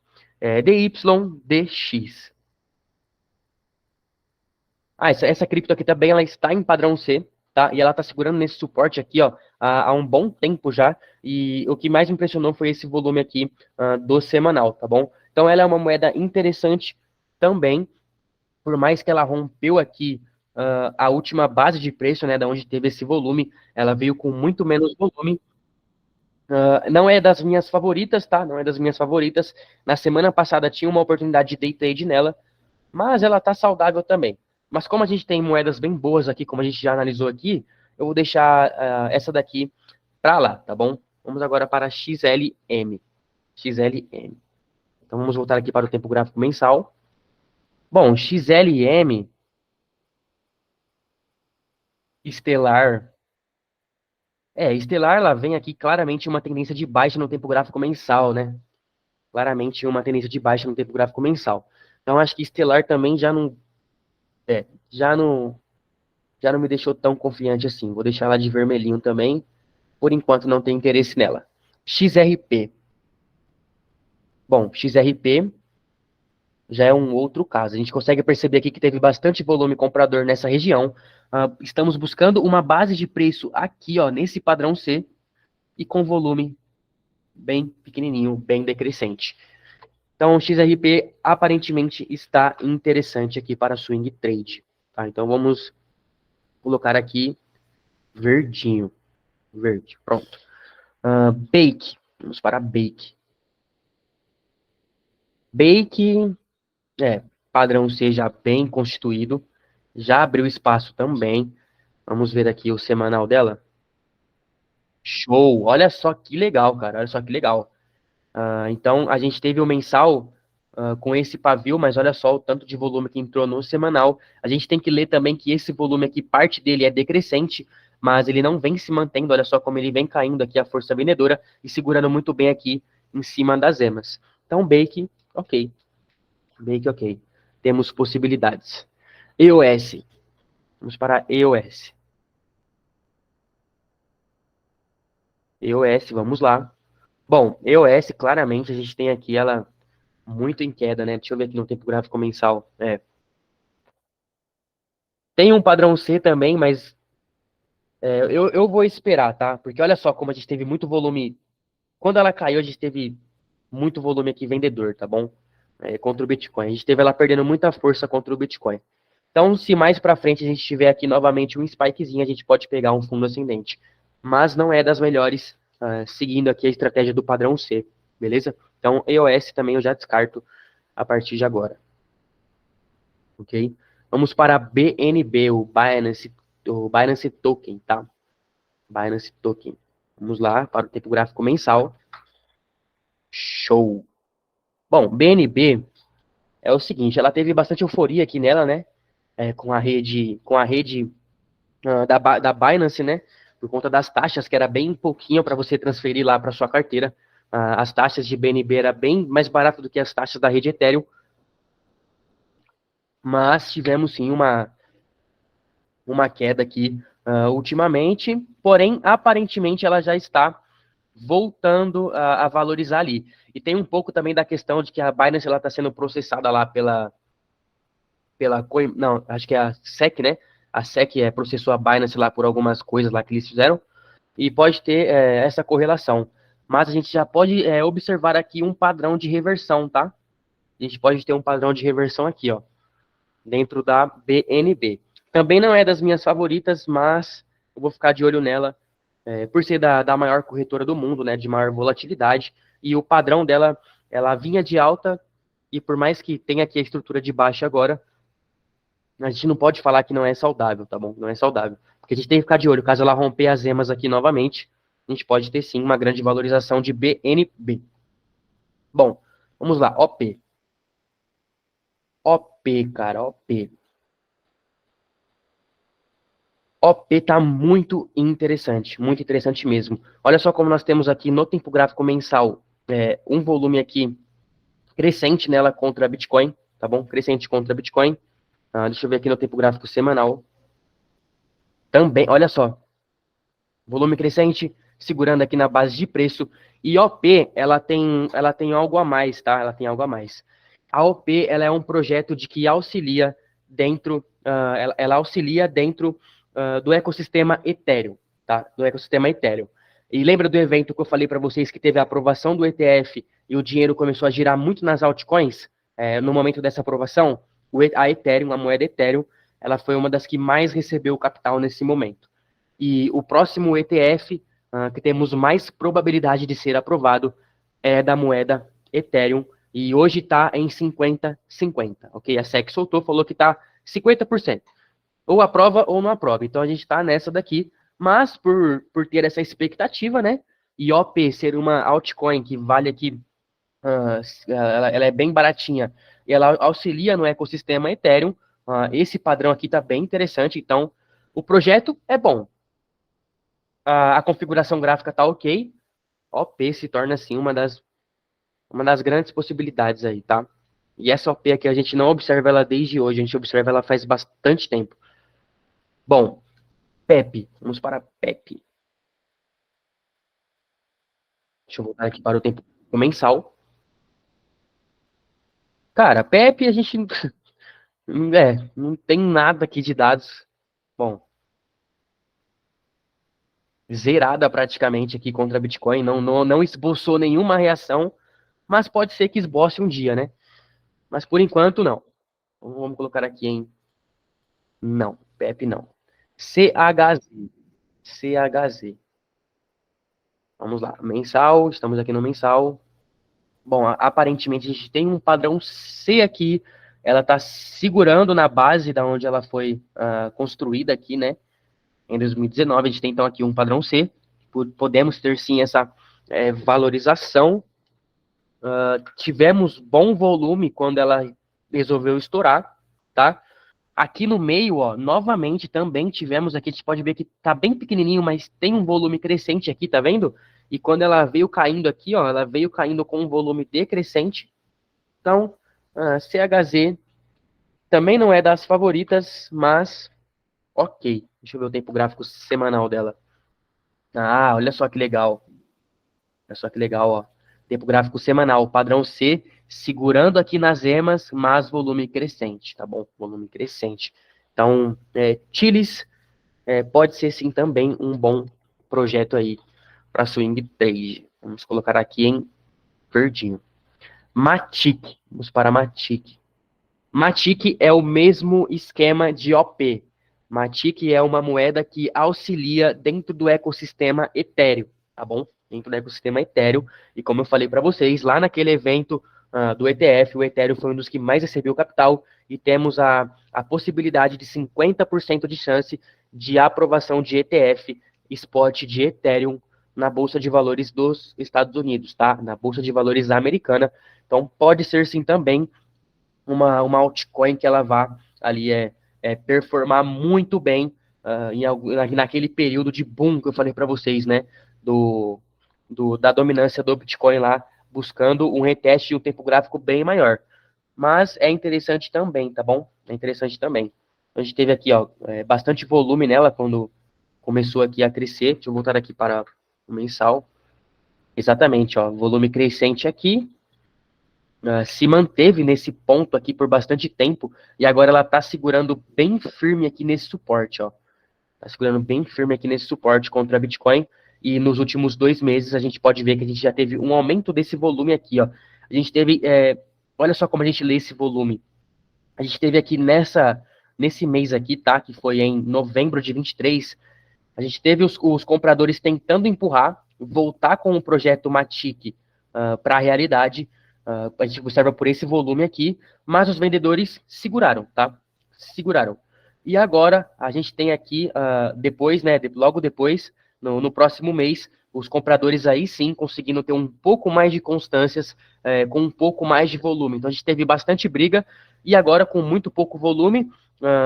DYDX. Essa cripto aqui também, ela está em padrão C, tá? E ela está segurando nesse suporte aqui, ó, há um bom tempo já. E o que mais me impressionou foi esse volume aqui do semanal, tá bom? Então ela é uma moeda interessante também, por mais que ela rompeu aqui a última base de preço, né, da onde teve esse volume, ela veio com muito menos volume. Não é das minhas favoritas, tá? Não é das minhas favoritas. Na semana passada tinha uma oportunidade de day trade nela, mas ela tá saudável também. Mas como a gente tem moedas bem boas aqui, como a gente já analisou aqui, eu vou deixar essa daqui para lá, tá bom? Vamos agora para XLM. XLM. Então vamos voltar aqui para o tempo gráfico mensal. Bom, XLM, Estelar. Estelar, ela vem aqui claramente uma tendência de baixa no tempo gráfico mensal, né? Claramente uma tendência de baixa no tempo gráfico mensal. Então acho que Estelar também é, já não, já não me deixou tão confiante assim. Vou deixar ela de vermelhinho também. Por enquanto não tem interesse nela. XRP. Bom, XRP já é um outro caso. A gente consegue perceber aqui que teve bastante volume comprador nessa região. Estamos buscando uma base de preço aqui, ó, nesse padrão C, e com volume bem pequenininho, bem decrescente. Então, o XRP aparentemente está interessante aqui para swing trade. Tá? Então, vamos colocar aqui verdinho. Verde, pronto. Bake. Vamos para Bake. Bake, padrão seja bem constituído. Já abriu espaço também. Vamos ver aqui o semanal dela. Show! Olha só que legal, cara. Olha só que legal. Então, a gente teve o mensal com esse pavio, mas olha só o tanto de volume que entrou no semanal. A gente tem que ler também que esse volume aqui, parte dele é decrescente, mas ele não vem se mantendo. Olha só como ele vem caindo aqui a força vendedora e segurando muito bem aqui em cima das emas. Então, Bake, ok. Bake, ok. Temos possibilidades. EOS. Vamos para EOS. EOS, vamos lá. Bom, EOS, claramente, a gente tem aqui ela muito em queda, né? Deixa eu ver aqui no tempo gráfico mensal. Tem um padrão C também, mas eu vou esperar, tá? Porque olha só como a gente teve muito volume. Quando ela caiu, a gente teve muito volume aqui vendedor, tá bom? Contra o Bitcoin. A gente teve ela perdendo muita força contra o Bitcoin. Então, se mais para frente a gente tiver aqui novamente um spikezinho, a gente pode pegar um fundo ascendente. Mas não é das melhores, seguindo aqui a estratégia do padrão C, beleza? Então, EOS também eu já descarto a partir de agora, ok? Vamos para BNB, o Binance Token, tá? Binance Token. Vamos lá para o tempo gráfico mensal. Show. Bom, BNB é o seguinte, ela teve bastante euforia aqui nela, né? Com a rede da Binance, né? Por conta das taxas, que era bem pouquinho para você transferir lá para sua carteira. As taxas de BNB era bem mais barato do que as taxas da rede Ethereum. Mas tivemos sim uma queda aqui ultimamente, porém, aparentemente ela já está voltando a valorizar ali. E tem um pouco também da questão de que a Binance está sendo processada lá não, acho que é a SEC, né? A SEC processou a Binance lá por algumas coisas lá que eles fizeram, e pode ter essa correlação. Mas a gente já pode observar aqui um padrão de reversão, tá? A gente pode ter um padrão de reversão aqui, ó, dentro da BNB. Também não é das minhas favoritas, mas eu vou ficar de olho nela, por ser da maior corretora do mundo, né, de maior volatilidade, e o padrão dela, ela vinha de alta, e por mais que tenha aqui a estrutura de baixa agora, a gente não pode falar que não é saudável, tá bom? Não é saudável. Porque a gente tem que ficar de olho. Caso ela romper as emas aqui novamente, a gente pode ter sim uma grande valorização de BNB. Bom, vamos lá. OP. OP, cara, OP. OP tá muito interessante mesmo. Olha só como nós temos aqui no tempo gráfico mensal um volume aqui crescente nela contra a Bitcoin, tá bom? Crescente contra a Bitcoin. Deixa eu ver aqui no tempo gráfico semanal. Também, olha só, volume crescente, segurando aqui na base de preço. E OP, ela tem algo a mais, tá? Ela tem algo a mais. A OP, ela é um projeto de que auxilia dentro, ela auxilia dentro do ecossistema Ethereum, tá? Do ecossistema Ethereum. E lembra do evento que eu falei para vocês que teve a aprovação do ETF e o dinheiro começou a girar muito nas altcoins? No momento dessa aprovação, a Ethereum, a moeda Ethereum, ela foi uma das que mais recebeu capital nesse momento. E o próximo ETF que temos mais probabilidade de ser aprovado é da moeda Ethereum, e hoje está em 50-50, ok? A SEC soltou, falou que está 50%. Ou aprova ou não aprova. Então a gente está nessa daqui, mas por ter essa expectativa, né? E OP ser uma altcoin que vale aqui, ela é bem baratinha, e ela auxilia no ecossistema Ethereum, esse padrão aqui está bem interessante, então o projeto é bom. A configuração gráfica tá ok. OP se torna, assim, uma das grandes possibilidades aí, tá? E essa OP aqui, a gente não observa ela desde hoje, a gente observa ela faz bastante tempo. Bom, PEP. Vamos para PEP. Deixa eu voltar aqui para o tempo mensal. Cara, PEP a gente não tem nada aqui de dados. Bom, zerada praticamente aqui contra Bitcoin, não esboçou nenhuma reação, mas pode ser que esboce um dia, né? Mas por enquanto, não. Vamos colocar aqui em não, PEP não. CHZ. CHZ. Vamos lá. Mensal, estamos aqui no mensal. Bom, aparentemente a gente tem um padrão C aqui. Ela está segurando na base da onde ela foi construída aqui, né? Em 2019, a gente tem então aqui um padrão C. Podemos ter sim essa valorização. Tivemos bom volume quando ela resolveu estourar, tá? Aqui no meio, ó, novamente também tivemos aqui, a gente pode ver que tá bem pequenininho, mas tem um volume crescente aqui, tá vendo? E quando ela veio caindo aqui, ó, ela veio caindo com um volume decrescente. Então, CHZ também não é das favoritas, mas ok. Deixa eu ver o tempo gráfico semanal dela. Olha só que legal. Olha só que legal, ó. Tempo gráfico semanal, padrão C, segurando aqui nas emas, mas volume crescente, tá bom? Volume crescente. Então, Chiles pode ser sim também um bom projeto aí para swing trade. Vamos colocar aqui em verdinho. Matic, vamos para Matic. Matic é o mesmo esquema de OP. Matic é uma moeda que auxilia dentro do ecossistema Ethereum, tá bom? Dentro do ecossistema Ethereum. E como eu falei para vocês, lá naquele evento do ETF, o Ethereum foi um dos que mais recebeu capital e temos a possibilidade de 50% de chance de aprovação de ETF spot de Ethereum na Bolsa de Valores dos Estados Unidos, tá? Na Bolsa de Valores americana. Então, pode ser sim também uma altcoin que ela vá ali performar muito bem naquele período de boom que eu falei para vocês, né? Da dominância do Bitcoin lá, buscando um reteste de um tempo gráfico bem maior. Mas é interessante também, tá bom? É interessante também. A gente teve aqui, ó, bastante volume nela quando começou aqui a crescer. Deixa eu voltar aqui para o mensal. Exatamente, ó, volume crescente aqui, se manteve nesse ponto aqui por bastante tempo, e agora ela está segurando bem firme aqui nesse suporte, ó. Está segurando bem firme aqui nesse suporte contra a Bitcoin, e nos últimos 2 meses a gente pode ver que a gente já teve um aumento desse volume aqui, ó. A gente teve, olha só como a gente lê esse volume. A gente teve aqui nesse mês aqui, tá, que foi em novembro de 23, a gente teve os compradores tentando empurrar, voltar com o projeto Matic para a realidade. A gente observa por esse volume aqui, mas os vendedores seguraram, tá? Seguraram. E agora a gente tem aqui, depois, né? Logo depois, no próximo mês, os compradores aí sim conseguindo ter um pouco mais de constâncias, com um pouco mais de volume. Então a gente teve bastante briga, e agora com muito pouco volume,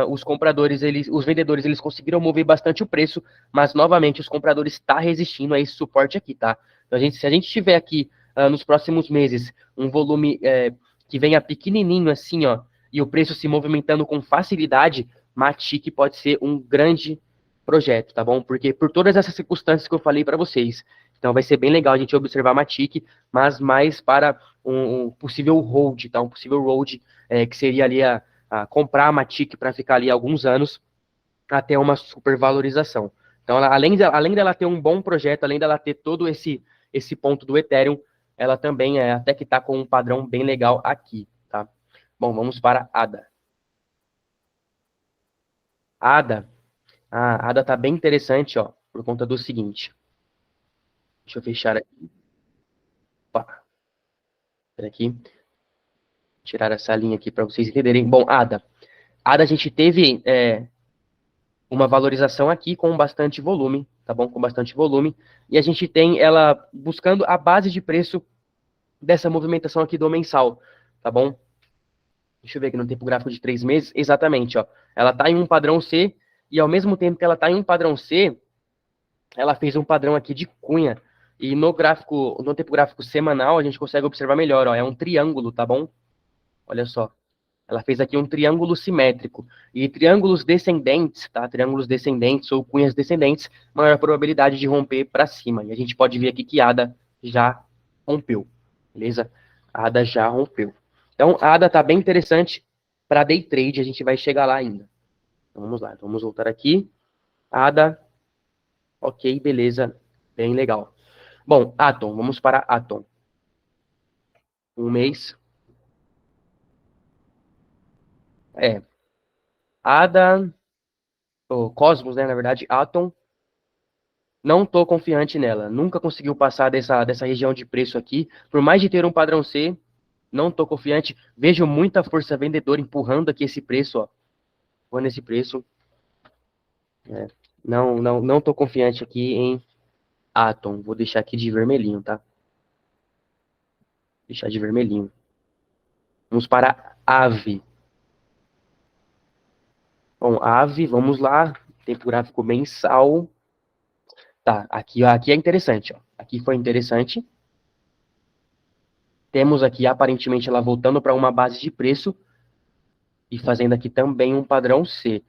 os compradores, os vendedores, eles conseguiram mover bastante o preço, mas novamente os compradores estão resistindo a esse suporte aqui, tá? Então, se a gente tiver aqui nos próximos meses um volume que venha pequenininho assim, ó, e o preço se movimentando com facilidade, Matic pode ser um grande projeto, tá bom? Porque por todas essas circunstâncias que eu falei para vocês. Então vai ser bem legal a gente observar Matic, mas mais para um possível hold, tá? Um possível hold, que seria ali a comprar a Matic para ficar ali alguns anos até uma supervalorização. Então, além dela ter um bom projeto, além dela ter todo esse ponto do Ethereum, ela também até que está com um padrão bem legal aqui, tá? Bom, vamos para ADA. ADA, a ADA tá bem interessante, ó, por conta do seguinte. Deixa eu fechar aqui. Opa, aqui. Tirar essa linha aqui para vocês entenderem. Bom, ADA. ADA a gente teve uma valorização aqui com bastante volume, tá bom? Com bastante volume. E a gente tem ela buscando a base de preço dessa movimentação aqui do mensal, tá bom? Deixa eu ver aqui no tempo gráfico de 3 meses. Exatamente, ó. Ela tá em um padrão C, e ao mesmo tempo que ela tá em um padrão C, ela fez um padrão aqui de cunha. E no tempo gráfico semanal, a gente consegue observar melhor, ó. É um triângulo, tá bom? Olha só. Ela fez aqui um triângulo simétrico. E triângulos descendentes, tá? Triângulos descendentes ou cunhas descendentes, maior probabilidade de romper para cima. E a gente pode ver aqui que a ADA já rompeu, beleza? A ADA já rompeu. Então, a ADA tá bem interessante para day trade, a gente vai chegar lá ainda. Então, vamos lá, então, vamos voltar aqui. ADA, ok, beleza, bem legal. Bom, Atom, vamos para Atom. Um mês. ADA, Cosmos, né, na verdade, Atom, não tô confiante nela. Nunca conseguiu passar dessa região de preço aqui. Por mais de ter um padrão C, não tô confiante. Vejo muita força vendedora empurrando aqui esse preço, ó. Empurrando esse preço. Não tô confiante aqui em Atom. Vou deixar aqui de vermelhinho, tá? Deixar de vermelhinho. Vamos para AVE. Bom, AVE, vamos lá. Tempo gráfico mensal. Tá, aqui é interessante, ó. Aqui foi interessante. Temos aqui, aparentemente, ela voltando para uma base de preço e fazendo aqui também um padrão C.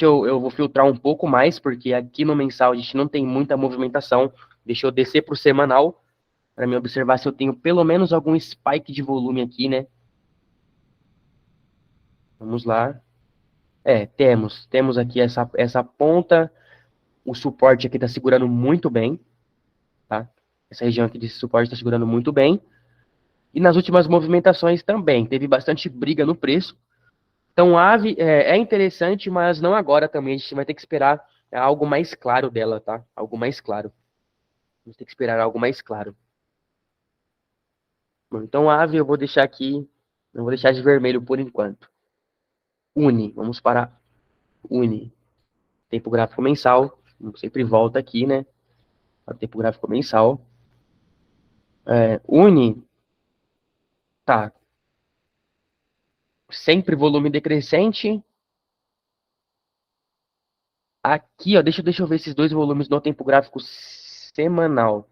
Eu vou filtrar um pouco mais, porque aqui no mensal a gente não tem muita movimentação. Deixa eu descer para o semanal, para me observar se eu tenho pelo menos algum spike de volume aqui, né? Vamos lá. Temos aqui essa ponta. O suporte aqui está segurando muito bem, tá? Essa região aqui de suporte está segurando muito bem. E nas últimas movimentações também, teve bastante briga no preço. Então, a AVE é interessante, mas não agora também. A gente vai ter que esperar algo mais claro dela, tá? Algo mais claro. Vamos ter que esperar algo mais claro. Bom, então, a AVE eu vou deixar aqui, não vou deixar de vermelho por enquanto. Uni, vamos para Uni. Tempo gráfico mensal, sempre volta aqui, né? Tempo gráfico mensal. Uni, tá. Sempre volume decrescente. Aqui, ó, deixa eu ver esses dois volumes no tempo gráfico semanal.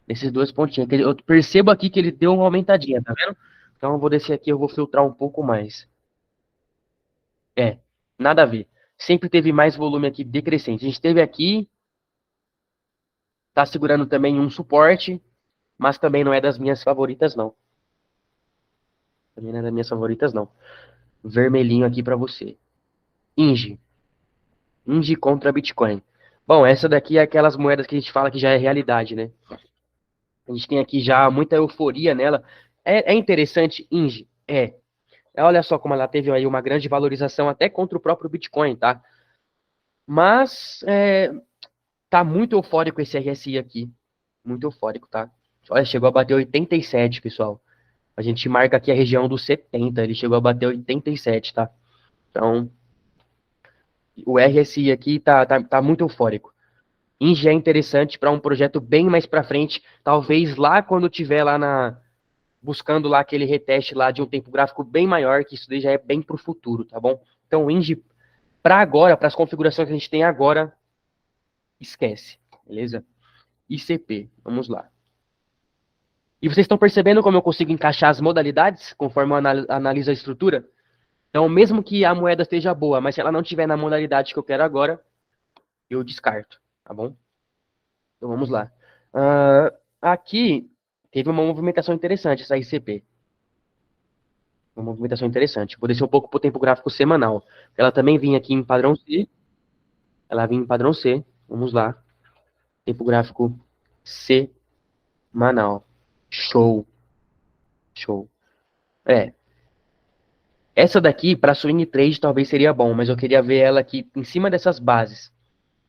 Esses dois pontinhos. Eu percebo aqui que ele deu uma aumentadinha, tá vendo? Então eu vou descer aqui, eu vou filtrar um pouco mais. Nada a ver. Sempre teve mais volume aqui decrescente. A gente teve aqui, tá segurando também um suporte, mas também não é das minhas favoritas, não. Também não é das minhas favoritas, não. Vermelhinho aqui para você. Inge. Inge contra Bitcoin. Bom, essa daqui é aquelas moedas que a gente fala que já é realidade, né? A gente tem aqui já muita euforia nela. É interessante, Inge? Olha só como ela teve aí uma grande valorização até contra o próprio Bitcoin, tá? Mas tá muito eufórico esse RSI aqui. Muito eufórico, tá? Olha, chegou a bater 87, pessoal. A gente marca aqui a região dos 70. Ele chegou a bater 87, tá? Então, o RSI aqui tá muito eufórico. Inge é interessante para um projeto bem mais para frente. Talvez lá quando tiver lá buscando lá aquele reteste lá de um tempo gráfico bem maior, que isso daí já é bem para o futuro, tá bom? Então, o Inge, para agora, para as configurações que a gente tem agora, esquece, beleza? ICP, vamos lá. E vocês estão percebendo como eu consigo encaixar as modalidades conforme eu analiso a estrutura? Então, mesmo que a moeda esteja boa, mas se ela não estiver na modalidade que eu quero agora, eu descarto, tá bom? Então, vamos lá. Aqui, teve uma movimentação interessante, essa ICP. Uma movimentação interessante. Vou descer um pouco para o tempo gráfico semanal. Ela também vinha aqui em padrão C. Ela vinha em padrão C. Vamos lá. Tempo gráfico semanal. Show. Show. Essa daqui, para swing trade, talvez seria bom, mas eu queria ver ela aqui em cima dessas bases,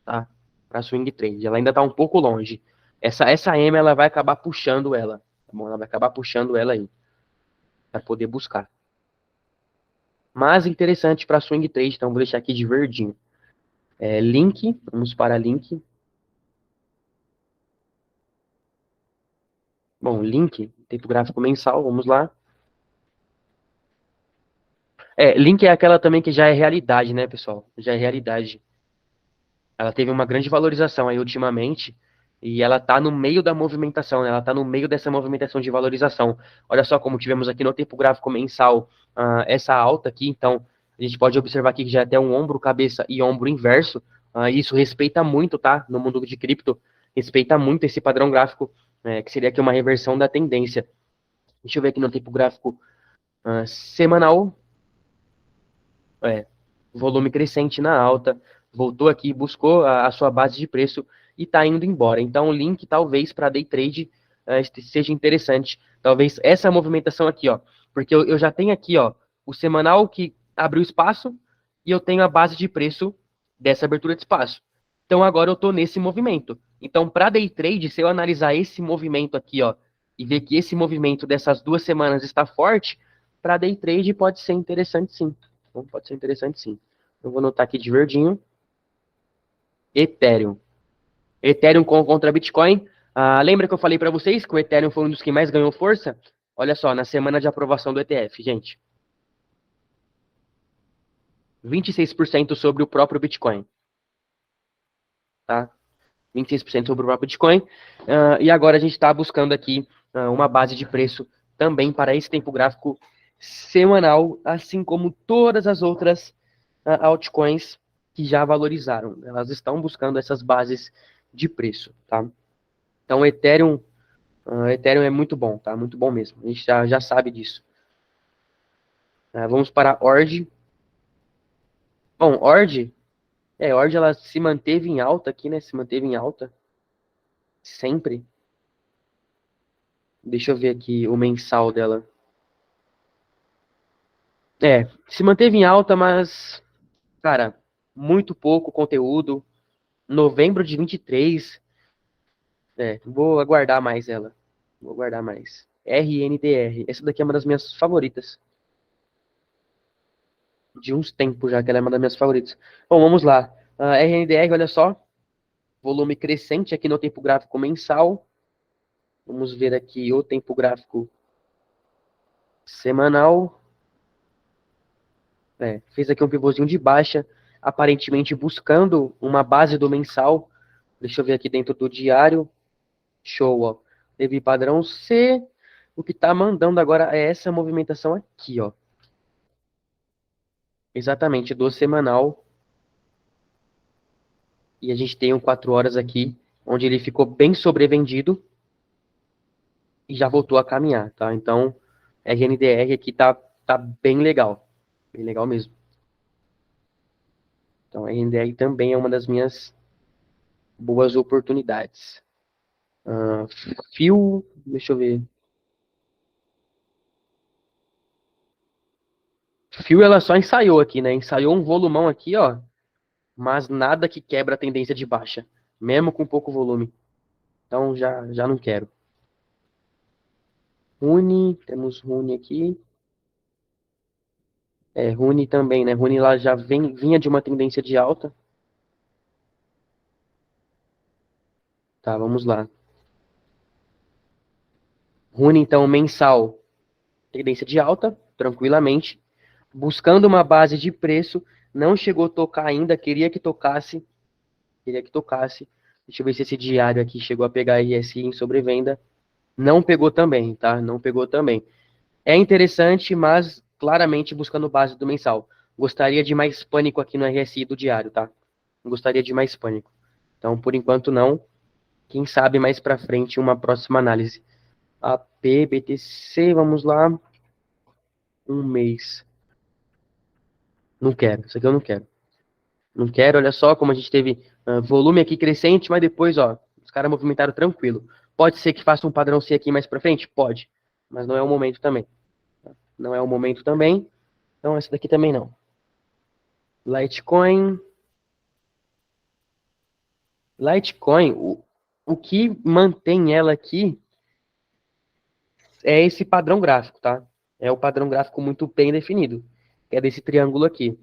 tá? Para swing trade. Ela ainda tá um pouco longe. Essa M, ela vai acabar puxando ela. Tá bom? Ela vai acabar puxando ela aí. Para poder buscar. Mas interessante para swing trade, então vou deixar aqui de verdinho. Link, vamos para link. Bom, link, tempo gráfico mensal, vamos lá. Link é aquela também que já é realidade, né, pessoal? Já é realidade. Ela teve uma grande valorização aí ultimamente e ela tá no meio da movimentação, né? Ela tá no meio dessa movimentação de valorização. Olha só como tivemos aqui no tempo gráfico mensal essa alta aqui, então a gente pode observar aqui que já é até um ombro, cabeça e ombro inverso. Isso respeita muito, tá? No mundo de cripto, respeita muito esse padrão gráfico, que seria aqui uma reversão da tendência. Deixa eu ver aqui no tempo gráfico semanal. Volume crescente na alta, voltou aqui, buscou a sua base de preço e está indo embora. Então, o link talvez para day trade seja interessante. Talvez essa movimentação aqui, ó, porque eu já tenho aqui, ó, o semanal que abriu espaço e eu tenho a base de preço dessa abertura de espaço. Então, agora eu estou nesse movimento. Então, para day trade, se eu analisar esse movimento aqui, ó, e ver que esse movimento dessas 2 semanas está forte, para day trade pode ser interessante sim. Então, pode ser interessante sim. Eu vou anotar aqui de verdinho. Ethereum. Ethereum contra Bitcoin. Lembra que eu falei para vocês que o Ethereum foi um dos que mais ganhou força? Olha só, na semana de aprovação do ETF, gente. 26% sobre o próprio Bitcoin. Tá? 26% sobre o próprio Bitcoin. E agora a gente está buscando aqui uma base de preço também para esse tempo gráfico semanal, assim como todas as outras altcoins que já valorizaram. Elas estão buscando essas bases de preço, tá? Então, Ethereum é muito bom, tá? Muito bom mesmo. A gente já sabe disso. Vamos para a ORD. Bom, ORD ela se manteve em alta aqui, né? Se manteve em alta sempre. Deixa eu ver aqui o mensal dela. Se manteve em alta, mas, cara, muito pouco conteúdo. Novembro de 23. Vou aguardar mais ela. Vou aguardar mais. RNDR. Essa daqui é uma das minhas favoritas. De uns tempos já que ela é uma das minhas favoritas. Bom, vamos lá. RNDR, olha só. volume crescente aqui no tempo gráfico mensal. Vamos ver aqui o tempo gráfico semanal. Fez aqui um pivôzinho de baixa, aparentemente buscando uma base do mensal. Deixa eu ver aqui dentro do diário. Show, ó. Teve padrão C. O que tá mandando agora é essa movimentação aqui, ó. Exatamente, do semanal. E a gente tem um 4 horas aqui, onde ele ficou bem sobrevendido e já voltou a caminhar, tá? Então, RNDR aqui tá bem legal. Bem legal mesmo. Então, RNDR também é uma das minhas boas oportunidades. Fio, deixa eu ver. Fio, ela só ensaiou aqui, né? Ensaiou um volumão aqui, ó. Mas nada que quebra a tendência de baixa. Mesmo com pouco volume. Então, já não quero. Rune, temos Rune aqui. Rune também, né? Rune lá já vinha de uma tendência de alta. Tá, vamos lá. Rune, então, mensal. Tendência de alta, tranquilamente. Buscando uma base de preço. Não chegou a tocar ainda. Queria que tocasse. Queria que tocasse. Deixa eu ver se esse diário aqui chegou a pegar RSI em sobrevenda. Não pegou também, tá? Não pegou também. É interessante, mas claramente buscando base do mensal. Gostaria de mais pânico aqui no RSI do diário, tá? Gostaria de mais pânico. Então, por enquanto, não. Quem sabe mais para frente uma próxima análise. AP, BTC, vamos lá. Um mês. Não quero. Isso aqui eu não quero. Não quero. Olha só como a gente teve volume aqui crescente, mas depois, ó, os caras movimentaram tranquilo. Pode ser que faça um padrão C aqui mais para frente? Pode. Mas não é o momento também. Não é o momento também. Então, essa daqui também não. Litecoin. Litecoin, o que mantém ela aqui é esse padrão gráfico, tá? É o padrão gráfico muito bem definido, que é desse triângulo aqui.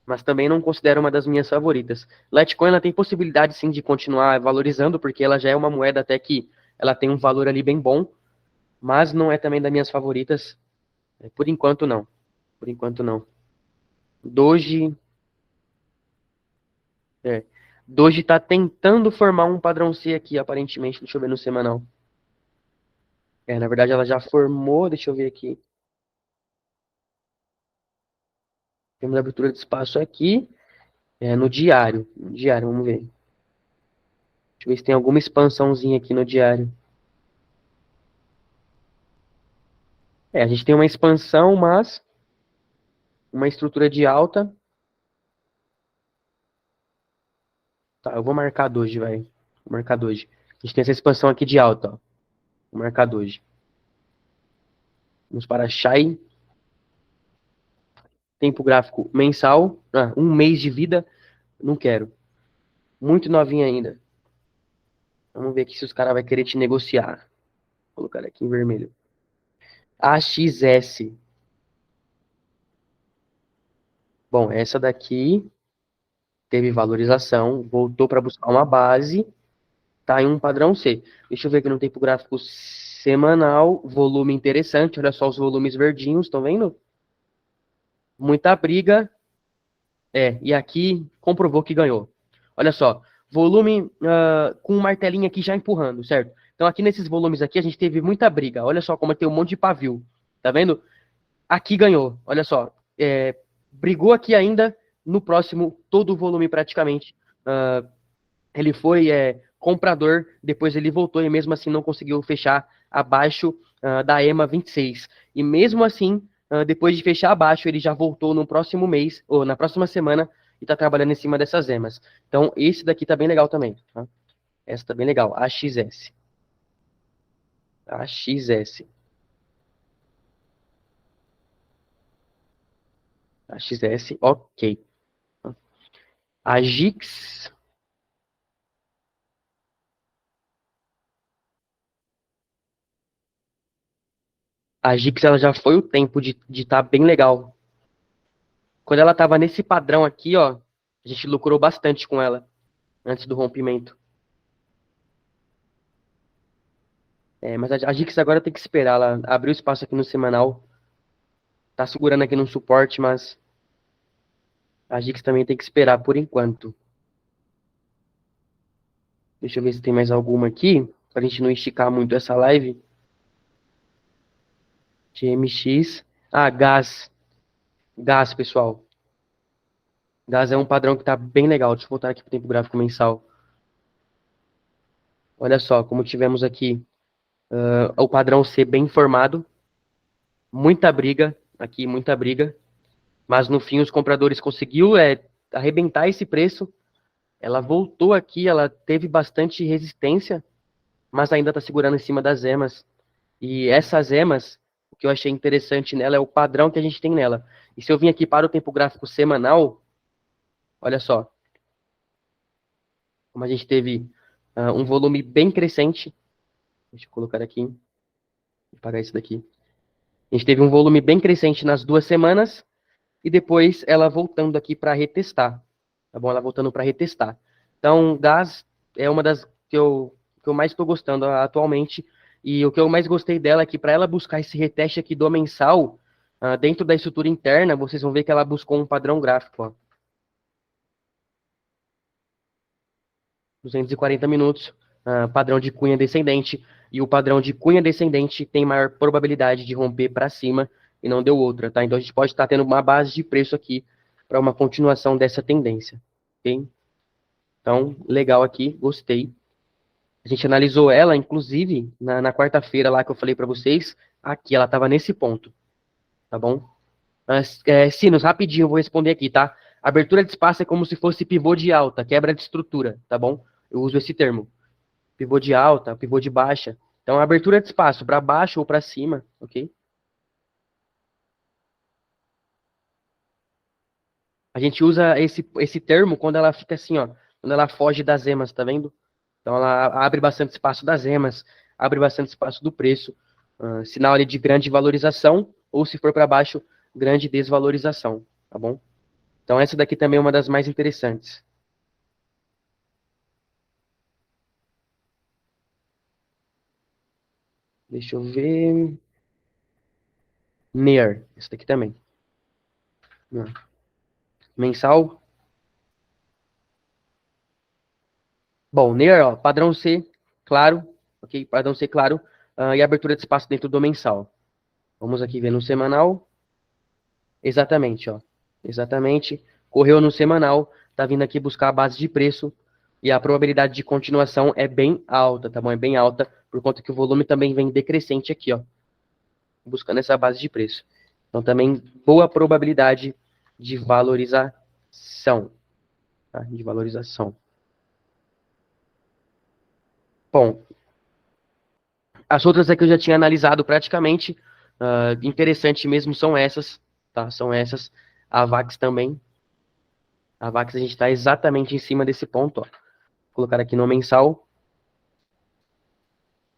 Mas também não considero uma das minhas favoritas. Litecoin, ela tem possibilidade sim de continuar valorizando, porque ela já é uma moeda até que ela tem um valor ali bem bom, mas não é também das minhas favoritas. Por enquanto não. Por enquanto não. Doge, Doge tá tentando formar um padrão C aqui, aparentemente. Deixa eu ver no semanal. Na verdade ela já formou, deixa eu ver aqui. Temos abertura de espaço aqui, no diário. No diário, vamos ver. Deixa eu ver se tem alguma expansãozinha aqui no diário. A gente tem uma expansão, mas uma estrutura de alta. Tá, eu vou marcar doji, vai. Vou marcar doji. A gente tem essa expansão aqui de alta, ó. Vou marcar doji. Vamos para Shai. Tempo gráfico mensal. Um mês de vida. Não quero. Muito novinha ainda. Vamos ver aqui se os caras vão querer te negociar. Vou colocar aqui em vermelho. AXS. Bom, essa daqui teve valorização, voltou para buscar uma base, tá em um padrão C. Deixa eu ver aqui no tempo gráfico semanal, volume interessante, olha só os volumes verdinhos, estão vendo? Muita briga, e aqui comprovou que ganhou. Olha só, volume com um martelinho aqui já empurrando, certo? Então aqui nesses volumes aqui a gente teve muita briga, olha só como tem um monte de pavio, tá vendo? Aqui ganhou, olha só, brigou aqui ainda, no próximo todo o volume praticamente, ele foi comprador, depois ele voltou e mesmo assim não conseguiu fechar abaixo da EMA 26. E mesmo assim, depois de fechar abaixo, ele já voltou no próximo mês, ou na próxima semana, e está trabalhando em cima dessas EMAs. Então, esse daqui tá bem legal também. Tá? Essa tá bem legal, AXS. AXS. AXS, ok. A GIX. A GIX ela já foi o tempo de estar bem legal. Quando ela tava nesse padrão aqui, ó, a gente lucrou bastante com ela. antes do rompimento. Mas a Gix agora tem que esperar. Ela abriu espaço aqui no semanal. Tá segurando aqui no suporte, mas a Gix também tem que esperar por enquanto. Deixa eu ver se tem mais alguma aqui, pra gente não esticar muito essa live. GMX. Ah, gás. Gás, pessoal. Gás é um padrão que tá bem legal. Deixa eu voltar aqui pro tempo gráfico mensal. Olha só, como tivemos aqui o padrão C bem formado. Muita briga aqui, muita briga. Mas no fim os compradores conseguiu arrebentar esse preço. Ela voltou aqui, ela teve bastante resistência, mas ainda está segurando em cima das emas. E essas emas, o que eu achei interessante nela é o padrão que a gente tem nela. E se eu vim aqui para o tempo gráfico semanal, olha só, como a gente teve um volume bem crescente. Deixa eu colocar aqui, vou apagar isso daqui. A gente teve um volume bem crescente nas 2 semanas, e depois ela voltando aqui para retestar. Tá bom? Ela voltando para retestar. Então, gás é uma das que eu mais estou gostando atualmente. E o que eu mais gostei dela é que para ela buscar esse reteste aqui do mensal, dentro da estrutura interna, vocês vão ver que ela buscou um padrão gráfico. Ó. 240 minutos, padrão de cunha descendente. E o padrão de cunha descendente tem maior probabilidade de romper para cima e não deu outra, tá? Então a gente pode estar tendo uma base de preço aqui para uma continuação dessa tendência, ok? Então, legal aqui, gostei. A gente analisou ela, inclusive, na quarta-feira lá que eu falei para vocês. Aqui, ela estava nesse ponto, tá bom? Sinos, rapidinho, eu vou responder aqui, tá? Abertura de espaço é como se fosse pivô de alta, quebra de estrutura, tá bom? Eu uso esse termo. Pivô de alta, pivô de baixa. Então, abertura de espaço para baixo ou para cima, ok? A gente usa esse termo quando ela fica assim, ó. Quando ela foge das emas, tá vendo? Então, ela abre bastante espaço das emas, abre bastante espaço do preço. Sinal ali de grande valorização, ou se for para baixo, grande desvalorização, tá bom? Então, essa daqui também é uma das mais interessantes. Deixa eu ver. NEAR, esse daqui também. Mensal. Bom, NEAR, ó, padrão C, claro, ok? Padrão C, claro, e abertura de espaço dentro do mensal. Vamos aqui ver no semanal. Exatamente, ó. Exatamente. Correu no semanal, tá vindo aqui buscar a base de preço e a probabilidade de continuação é bem alta, tá bom? É bem alta, por conta que o volume também vem decrescente aqui, ó. Buscando essa base de preço. Então também boa probabilidade de valorização, tá? De valorização. Bom, as outras aqui eu já tinha analisado praticamente. Interessante mesmo são essas, tá? São essas. A VAX também. A VAX a gente está exatamente em cima desse ponto, ó. Vou colocar aqui no mensal.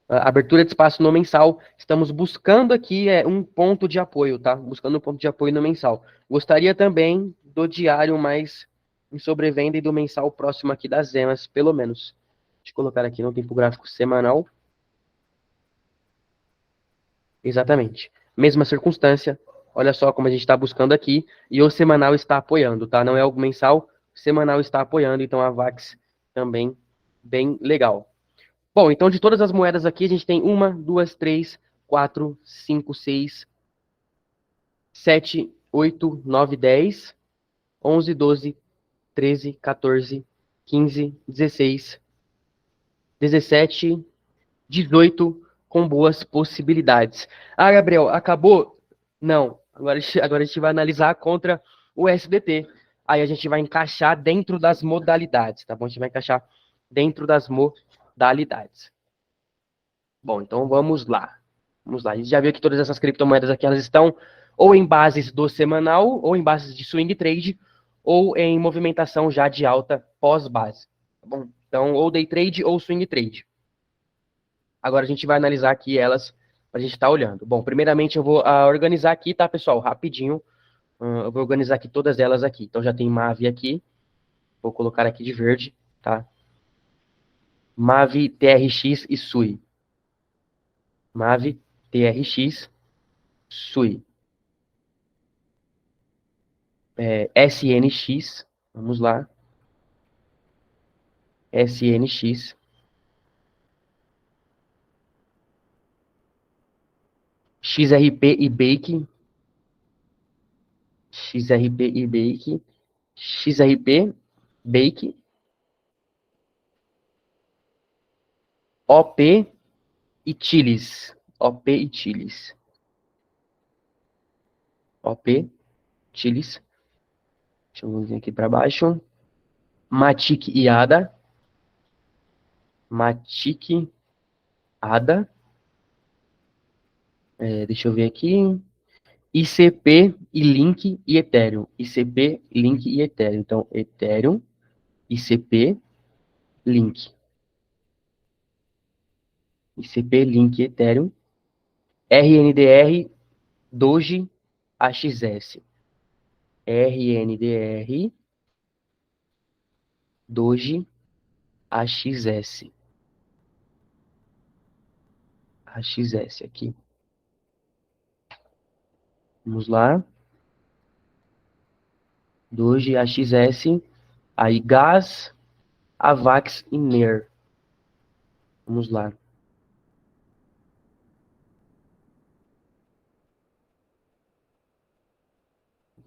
Abertura de espaço no mensal. Estamos buscando aqui um ponto de apoio, tá? Buscando um ponto de apoio no mensal. Gostaria também do diário mais em sobrevenda e do mensal próximo aqui das emas, pelo menos. Deixa eu colocar aqui no tempo gráfico semanal. Exatamente. Mesma circunstância. Olha só como a gente está buscando aqui. E o semanal está apoiando, tá? Não é o mensal. O semanal está apoiando. Então a VAX também bem legal. Bom, então de todas as moedas aqui, a gente tem 1, 2, 3, 4, 5, 6, 7, 8, 9, 10, 11, 12, 13, 14, 15, 16, 17, 18 com boas possibilidades. Ah, Gabriel, acabou? Não. Agora a gente vai analisar contra o SDT. Aí a gente vai encaixar dentro das modalidades, tá bom? A gente vai encaixar dentro das modalidades. Bom, então vamos lá. Vamos lá. A gente já viu que todas essas criptomoedas aqui, elas estão ou em bases do semanal, ou em bases de swing trade, ou em movimentação já de alta pós-base. Tá bom? Então, ou day trade ou swing trade. Agora a gente vai analisar aqui elas para a gente estar olhando. Bom, primeiramente eu vou organizar aqui, tá, pessoal? Rapidinho. Eu vou organizar aqui todas elas aqui. Então já tem Mavi aqui. Vou colocar aqui de verde, tá? MAV, TRX e SUI. MAV, TRX, SUI. SNX, vamos lá. SNX. XRP e Bake. XRP e Bake. XRP, Bake. OP e Chiles. OP e Chiles. OP, Chiles. Deixa eu vir aqui para baixo. Matic e ADA. Matic, ADA. Deixa eu ver aqui. ICP e Link e Ethereum. ICP, Link e Ethereum. Então, Ethereum, ICP, Link. ICP, Link e Ethereum. RNDR, Doge, AXS. RNDR, Doge, AXS. AXS aqui. Vamos lá. Doge, AXS. Aí, Gas, Avax e NER. Vamos lá.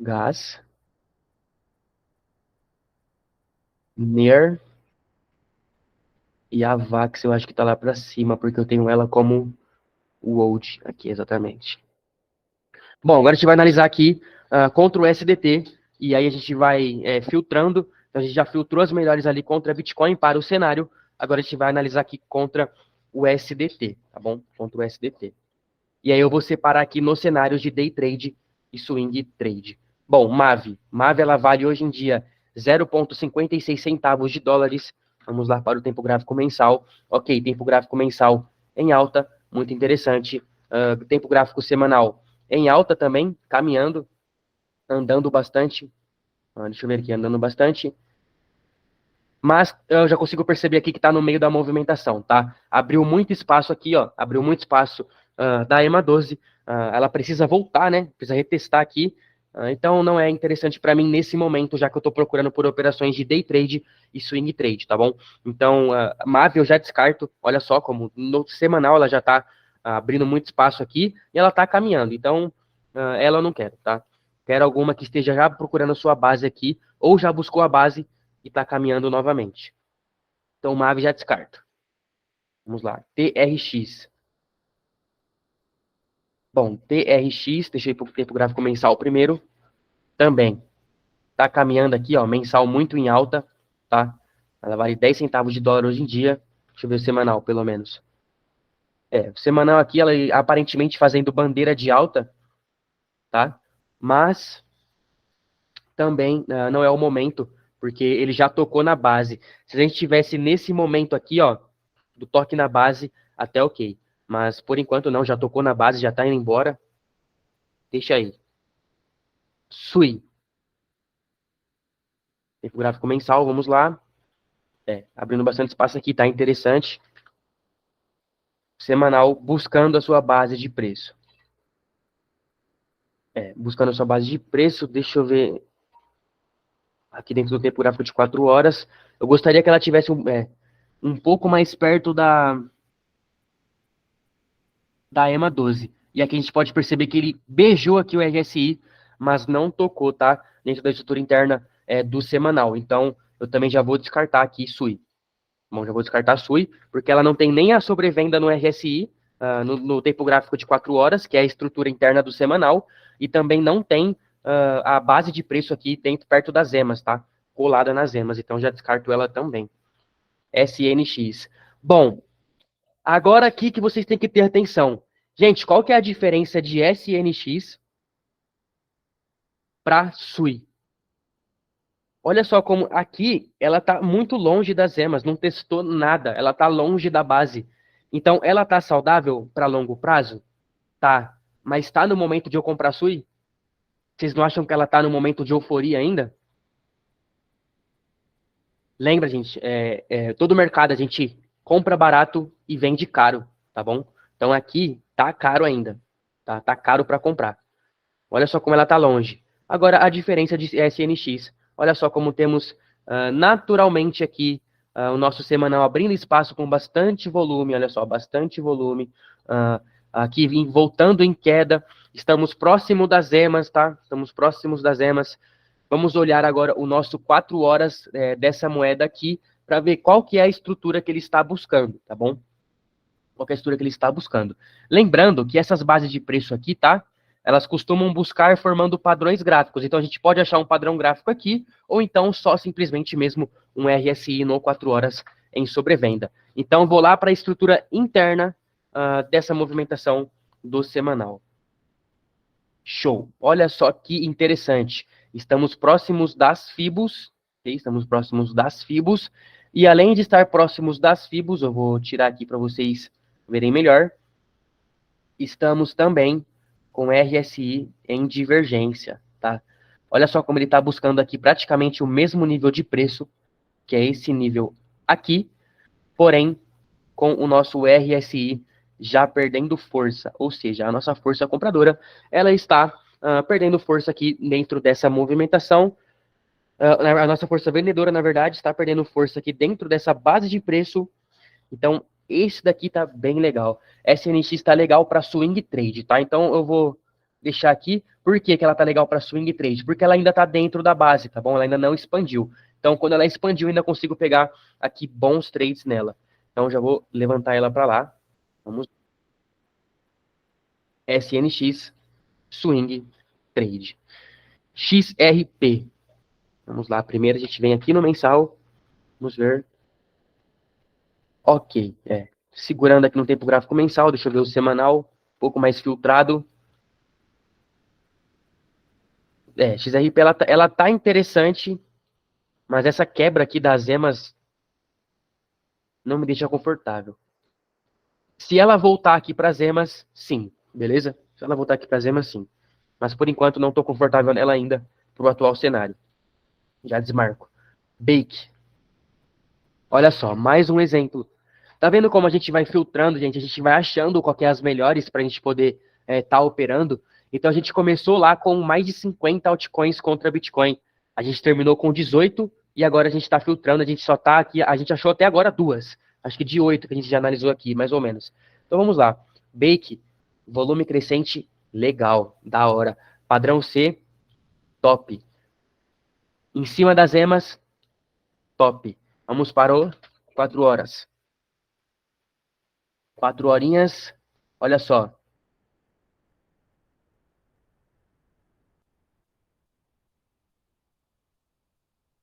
Gas, NER e Avax. Eu acho que tá lá para cima, porque eu tenho ela como World aqui, exatamente. Bom, agora a gente vai analisar aqui contra o SDT, e aí a gente vai filtrando. Então a gente já filtrou as melhores ali contra Bitcoin para o cenário. Agora a gente vai analisar aqui contra o SDT, tá bom? Contra o SDT. E aí eu vou separar aqui nos cenários de Day Trade e Swing Trade. Bom, MAV. MAV ela vale hoje em dia 0,56 centavos de dólares. Vamos lá para o tempo gráfico mensal. Ok, tempo gráfico mensal em alta, muito interessante. Tempo gráfico semanal em alta também, caminhando, andando bastante. Deixa eu ver aqui, andando bastante. Mas eu já consigo perceber aqui que está no meio da movimentação, tá? Abriu muito espaço aqui, ó. Abriu muito espaço da EMA 12. Ela precisa voltar, né? Precisa retestar aqui. Então não é interessante para mim nesse momento, já que eu estou procurando por operações de day trade e swing trade, tá bom? Então, MAV eu já descarto. Olha só como no semanal ela já está abrindo muito espaço aqui e ela está caminhando. Então, ela eu não quero, tá? Quero alguma que esteja já procurando a sua base aqui ou já buscou a base e está caminhando novamente. Então, MAV já descarto. Vamos lá. TRX. Bom, TRX, deixei para o tempo gráfico mensal primeiro. Também está caminhando aqui, ó, mensal muito em alta, tá? Ela vale 10 centavos de dólar hoje em dia. Deixa eu ver o semanal, pelo menos. Semanal aqui, ela aparentemente fazendo bandeira de alta, tá? Mas também não é o momento, porque ele já tocou na base. Se a gente tivesse nesse momento aqui, ó, do toque na base, até ok. Mas por enquanto não, já tocou na base, já tá indo embora. Deixa aí. Sui. Tempo gráfico mensal, vamos lá. Abrindo bastante espaço aqui, tá interessante. Semanal, buscando a sua base de preço. Buscando a sua base de preço, deixa eu ver. Aqui dentro do tempo gráfico de 4 horas. Eu gostaria que ela tivesse um pouco mais perto da EMA 12. E aqui a gente pode perceber que ele beijou aqui o RSI, mas não tocou, tá? Dentro da estrutura interna do semanal. Então, eu também já vou descartar aqui SUI. Bom, já vou descartar SUI, porque ela não tem nem a sobrevenda no RSI, no tempo gráfico de 4 horas, que é a estrutura interna do semanal, e também não tem a base de preço aqui dentro, perto das EMAs, tá? Colada nas EMAs, então já descarto ela também. SNX. Bom, agora aqui que vocês têm que ter atenção. Gente, qual que é a diferença de SNX para SUI? Olha só como aqui ela está muito longe das EMAs, não testou nada, ela está longe da base. Então, ela está saudável para longo prazo? Tá. Mas está no momento de eu comprar SUI? Vocês não acham que ela está no momento de euforia ainda? Lembra, gente, todo mercado a gente compra barato e vende caro, tá bom? Então aqui tá caro ainda, tá? Tá caro para comprar. Olha só como ela tá longe. Agora a diferença de SNX. Olha só como temos naturalmente aqui o nosso semanal abrindo espaço com bastante volume, olha só, bastante volume. Aqui voltando em queda, estamos próximo das EMAs, tá? Estamos próximos das EMAs. Vamos olhar agora o nosso 4 horas dessa moeda aqui para ver qual que é a estrutura que ele está buscando, tá bom? Qual que é a estrutura que ele está buscando. Lembrando que essas bases de preço aqui, tá? Elas costumam buscar formando padrões gráficos. Então a gente pode achar um padrão gráfico aqui, ou então só simplesmente mesmo um RSI no 4 horas em sobrevenda. Então vou lá para a estrutura interna dessa movimentação do semanal. Show. Olha só que interessante. Estamos próximos das FIBOS, okay? Estamos próximos das FIBOS, e além de estar próximos das FIBOS, eu vou tirar aqui para vocês verem melhor, estamos também com RSI em divergência, tá? Olha só como ele está buscando aqui praticamente o mesmo nível de preço, que é esse nível aqui, porém, com o nosso RSI já perdendo força, ou seja, a nossa força compradora, ela está perdendo força aqui dentro dessa movimentação. A nossa força vendedora, na verdade, está perdendo força aqui dentro dessa base de preço. Então, esse daqui tá bem legal. SNX está legal para swing trade, tá? Então, eu vou deixar aqui. Por que que ela tá legal para swing trade? Porque ela ainda tá dentro da base, tá bom? Ela ainda não expandiu. Então, quando ela expandiu, eu ainda consigo pegar aqui bons trades nela. Então, já vou levantar ela para lá. Vamos. SNX Swing Trade. XRP. Vamos lá. Primeiro a gente vem aqui no mensal. Vamos ver. Ok. Segurando aqui no tempo gráfico mensal. Deixa eu ver o semanal. Um pouco mais filtrado. XRP ela tá interessante. Mas essa quebra aqui das EMAs não me deixa confortável. Se ela voltar aqui para as EMAs, sim. Beleza? Se ela voltar aqui para as EMAs, sim. Mas por enquanto não estou confortável nela ainda para o atual cenário. Já desmarco. Bake. Olha só, mais um exemplo. Tá vendo como a gente vai filtrando, gente? A gente vai achando qual que é as melhores para a gente poder tá operando. Então a gente começou lá com mais de 50 altcoins contra Bitcoin. A gente terminou com 18 e agora a gente está filtrando. A gente só tá aqui, a gente achou até agora duas. Acho que de 8 que a gente já analisou aqui, mais ou menos. Então vamos lá. Bake, volume crescente, legal, da hora. Padrão C, top. Em cima das EMAs, top. Vamos para o 4 horas. 4 horinhas, olha só.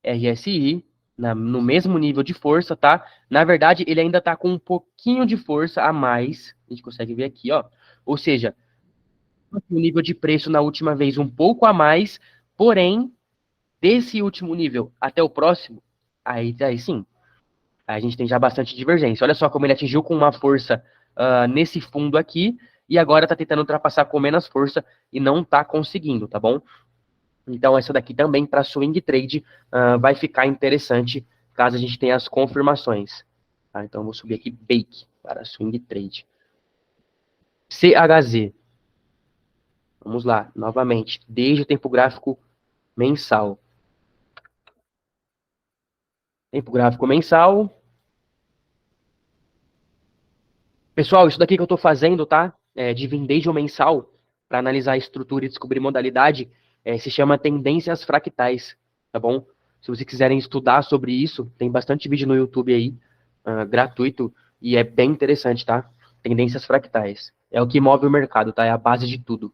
RSI, no mesmo nível de força, tá? Na verdade, ele ainda tá com um pouquinho de força a mais. A gente consegue ver aqui, ó. Ou seja, o nível de preço na última vez um pouco a mais, porém, desse último nível até o próximo, aí sim, a gente tem já bastante divergência. Olha só como ele atingiu com uma força nesse fundo aqui, e agora tá tentando ultrapassar com menos força e não tá conseguindo, tá bom? Então, essa daqui também para swing trade vai ficar interessante caso a gente tenha as confirmações. Tá? Então, vou subir aqui Bake para swing trade. CHZ. Vamos lá, novamente, desde o tempo gráfico mensal. Tempo gráfico mensal. Pessoal, isso daqui que eu estou fazendo, tá? De vintage mensal, para analisar a estrutura e descobrir modalidade, se chama tendências fractais, tá bom? Se vocês quiserem estudar sobre isso, tem bastante vídeo no YouTube aí, gratuito, e é bem interessante, tá? Tendências fractais. É o que move o mercado, tá? É a base de tudo.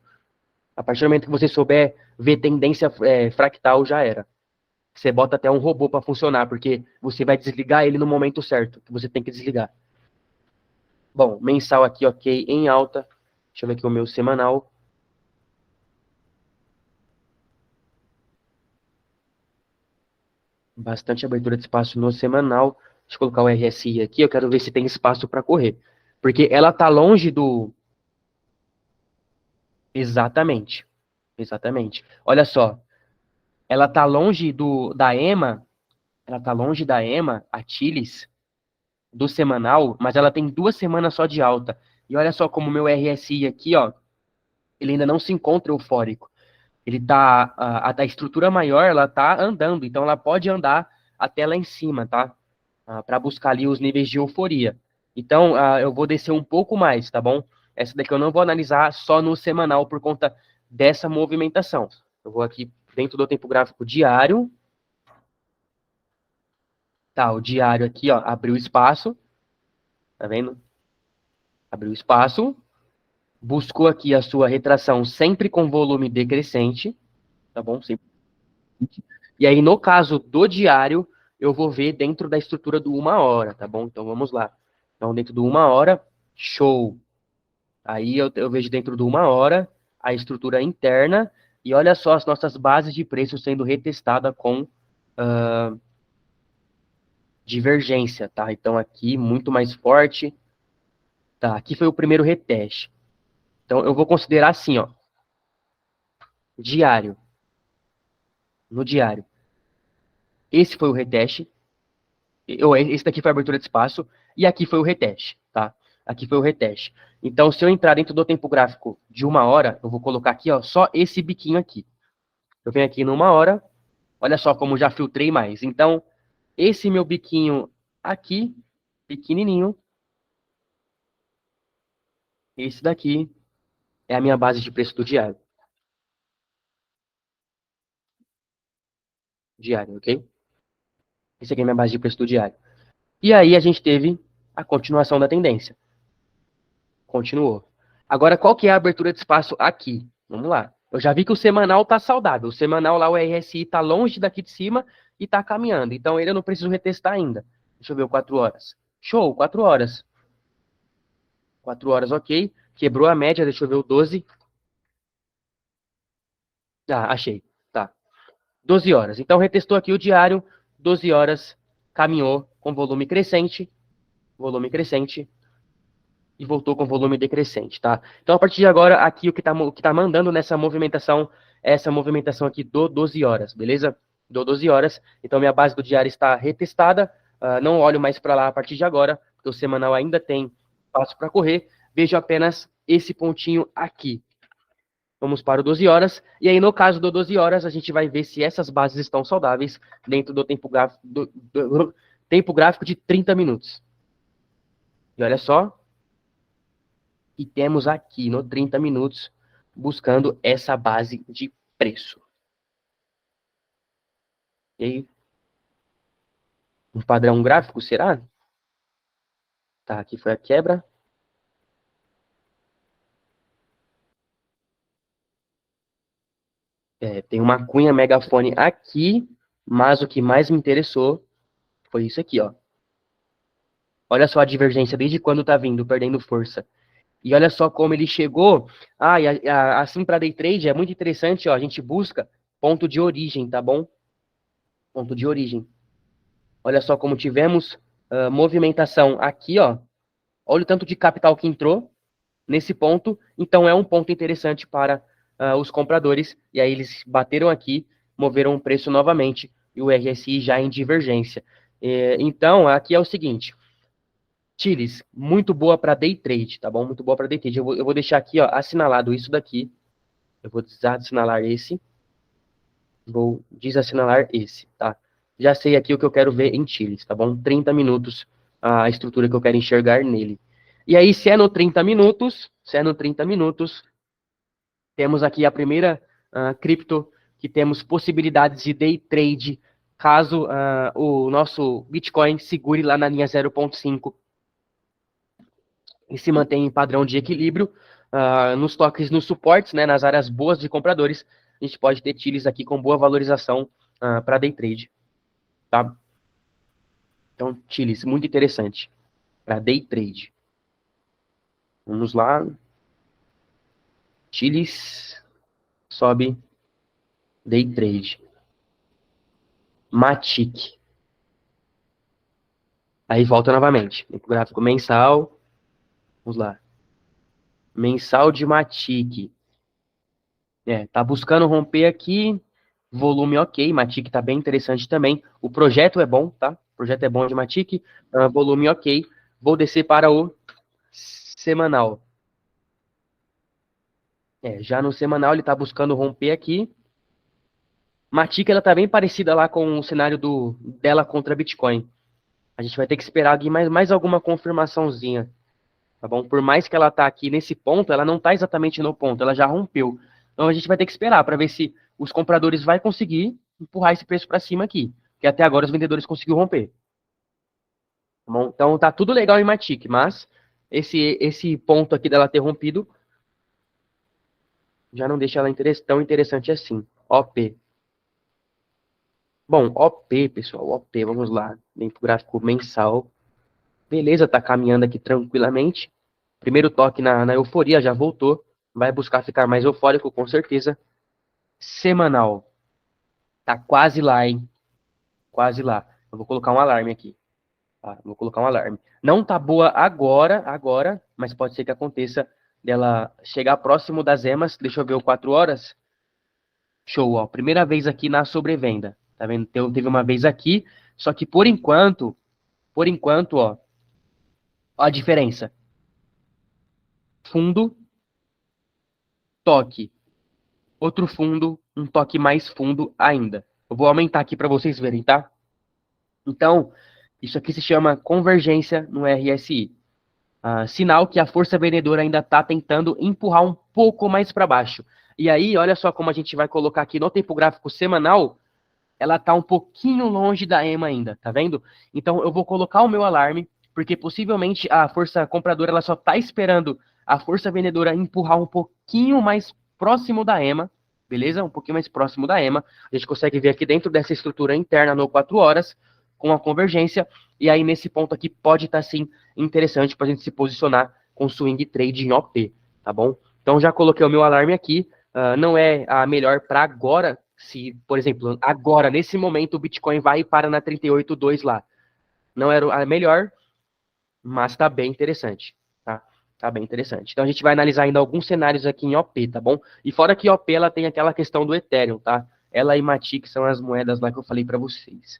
A partir do momento que você souber ver tendência fractal, já era. Você bota até um robô para funcionar, porque você vai desligar ele no momento certo, que você tem que desligar. Bom, mensal aqui, ok, em alta. Deixa eu ver aqui o meu semanal. Bastante abertura de espaço no semanal. Deixa eu colocar o RSI aqui, eu quero ver se tem espaço para correr. Porque ela tá longe do... Exatamente. Exatamente. Olha só, ela tá longe da EMA, ela tá longe da EMA, a Chiles, do semanal, mas ela tem 2 semanas só de alta. E olha só como o meu RSI aqui, ó, ele ainda não se encontra eufórico. Ele tá, a estrutura maior, ela tá andando, então ela pode andar até lá em cima, tá? Para buscar ali os níveis de euforia. Então, eu vou descer um pouco mais, tá bom? Essa daqui eu não vou analisar só no semanal por conta dessa movimentação. Eu vou aqui dentro do tempo gráfico diário. Tá, o diário aqui, ó, abriu espaço, tá vendo? Abriu espaço, buscou aqui a sua retração sempre com volume decrescente, tá bom? Sempre. E aí, no caso do diário, eu vou ver dentro da estrutura do 1 hora, tá bom? Então, vamos lá. Então, dentro do 1 hora, show. Aí, eu vejo dentro do 1 hora a estrutura interna e olha só as nossas bases de preço sendo retestada com divergência, tá? Então, aqui, muito mais forte. Tá, aqui foi o primeiro reteste. Então, eu vou considerar assim, ó, diário. No diário. Esse foi o reteste. Esse daqui foi a abertura de espaço. E aqui foi o reteste, tá? Aqui foi o reteste. Então, se eu entrar dentro do tempo gráfico de 1 hora, eu vou colocar aqui, ó, só esse biquinho aqui. Eu venho aqui numa hora. Olha só como já filtrei mais. Então, esse meu biquinho aqui, pequenininho. Esse daqui é a minha base de preço do diário. Diário, ok? Esse aqui é a minha base de preço do diário. E aí a gente teve a continuação da tendência. Continuou. Agora, qual que é a abertura de espaço aqui? Vamos lá. Eu já vi que o semanal tá saudável. O semanal lá, o RSI tá longe daqui de cima e tá caminhando. Então, ele eu não preciso retestar ainda. Deixa eu ver o 4 horas. Show, 4 horas. 4 horas, ok. Quebrou a média, deixa eu ver o 12. Ah, achei. Tá. 12 horas. Então, retestou aqui o diário. 12 horas, caminhou com volume crescente. Volume crescente. E voltou com volume decrescente, tá? Então, a partir de agora, aqui o que tá mandando nessa movimentação é essa movimentação aqui do 12 horas, beleza? Do 12 horas. Então, minha base do diário está retestada. Não olho mais para lá a partir de agora, porque o semanal ainda tem espaço para correr. Vejo apenas esse pontinho aqui. Vamos para o 12 horas. E aí, no caso do 12 horas, a gente vai ver se essas bases estão saudáveis dentro do tempo gráfico, do tempo gráfico de 30 minutos. E olha só, e temos aqui no 30 minutos buscando essa base de preço. E aí, um padrão gráfico, será? Tá, aqui foi a quebra. Tem uma cunha megafone aqui, mas o que mais me interessou foi isso aqui, ó. Olha só a divergência desde quando tá vindo, perdendo força. E olha só como ele chegou. Assim para day trade é muito interessante, ó. A gente busca ponto de origem, tá bom? Ponto de origem. Olha só como tivemos movimentação aqui, ó. Olha o tanto de capital que entrou nesse ponto. Então, é um ponto interessante para os compradores. E aí, eles bateram aqui, moveram o preço novamente. E o RSI já em divergência. Então, aqui é o seguinte. Tires, muito boa para day trade, tá bom? Muito boa para day trade. Eu vou deixar aqui, ó, assinalado isso daqui. Eu vou desassinalar esse. Vou desassinalar esse, tá? Já sei aqui o que eu quero ver em Chiles, tá bom? 30 minutos, a estrutura que eu quero enxergar nele. E aí, se é no 30 minutos, temos aqui a primeira cripto que temos possibilidades de day trade, caso o nosso Bitcoin segure lá na linha 0,5 e se mantenha em padrão de equilíbrio. Nos toques, nos suportes, né, nas áreas boas de compradores, a gente pode ter TILs aqui com boa valorização para day trade, tá? Então, TILs, muito interessante para day trade. Vamos lá. TILs sobe day trade. Matic. Aí volta novamente. O gráfico mensal. Vamos lá. Mensal de Matic. Tá buscando romper aqui. Volume ok. Matic tá bem interessante também. O projeto é bom, tá? O projeto é bom de Matic, volume ok. Vou descer para o semanal. Já no semanal ele está buscando romper aqui. Matic, ela tá bem parecida lá com o cenário dela contra Bitcoin. A gente vai ter que esperar aqui mais alguma confirmaçãozinha, tá bom? Por mais que ela tá aqui nesse ponto, ela não tá exatamente no ponto, ela já rompeu. Então a gente vai ter que esperar para ver se os compradores vai conseguir empurrar esse preço para cima aqui, que até agora os vendedores conseguiram romper. Tá bom? Então tá tudo legal em Matic, mas esse ponto aqui dela ter rompido já não deixa ela tão interessante assim. OP. Bom, OP, pessoal, OP, vamos lá. Vem pro gráfico mensal. Beleza, tá caminhando aqui tranquilamente. Primeiro toque na euforia, já voltou. Vai buscar ficar mais eufórico, com certeza. Semanal. Tá quase lá, hein? Quase lá. Eu vou colocar um alarme aqui. Tá? Vou colocar um alarme. Não tá boa agora, mas pode ser que aconteça dela chegar próximo das emas. Deixa eu ver o 4 horas. Show, ó. Primeira vez aqui na sobrevenda. Tá vendo? Teve uma vez aqui, só que por enquanto, ó a diferença. Fundo, toque. Outro fundo, um toque mais fundo ainda. Eu vou aumentar aqui para vocês verem, tá? Então, isso aqui se chama convergência no RSI. Sinal que a força vendedora ainda está tentando empurrar um pouco mais para baixo. E aí, olha só como a gente vai colocar aqui no tempo gráfico semanal, ela está um pouquinho longe da EMA ainda, tá vendo? Então, eu vou colocar o meu alarme, porque possivelmente a força compradora ela só está esperando a força vendedora empurrar um pouquinho mais próximo da EMA, beleza? Um pouquinho mais próximo da EMA. A gente consegue ver aqui dentro dessa estrutura interna no 4 horas, com a convergência, e aí nesse ponto aqui pode estar sim interessante para a gente se posicionar com swing trade em OP, tá bom? Então já coloquei o meu alarme aqui, não é a melhor para agora, se, por exemplo, agora, nesse momento, o Bitcoin vai e para na 38,2 lá. Não era a melhor, mas tá bem interessante, tá? Tá bem interessante. Então a gente vai analisar ainda alguns cenários aqui em OP, tá bom? E fora que OP, ela tem aquela questão do Ethereum, tá? Ela e Matic são as moedas lá que eu falei para vocês.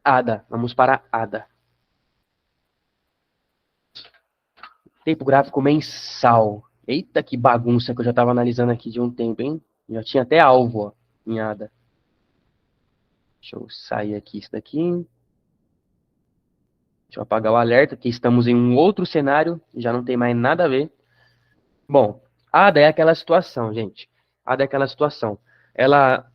ADA, vamos para ADA. Tempo gráfico mensal. Eita, que bagunça que eu já estava analisando aqui de um tempo, hein? Já tinha até alvo, ó, em ADA. Deixa eu sair aqui isso daqui. Deixa eu apagar o alerta, que estamos em um outro cenário, já não tem mais nada a ver. Bom, ADA é aquela situação, gente. ADA é aquela situação. Ela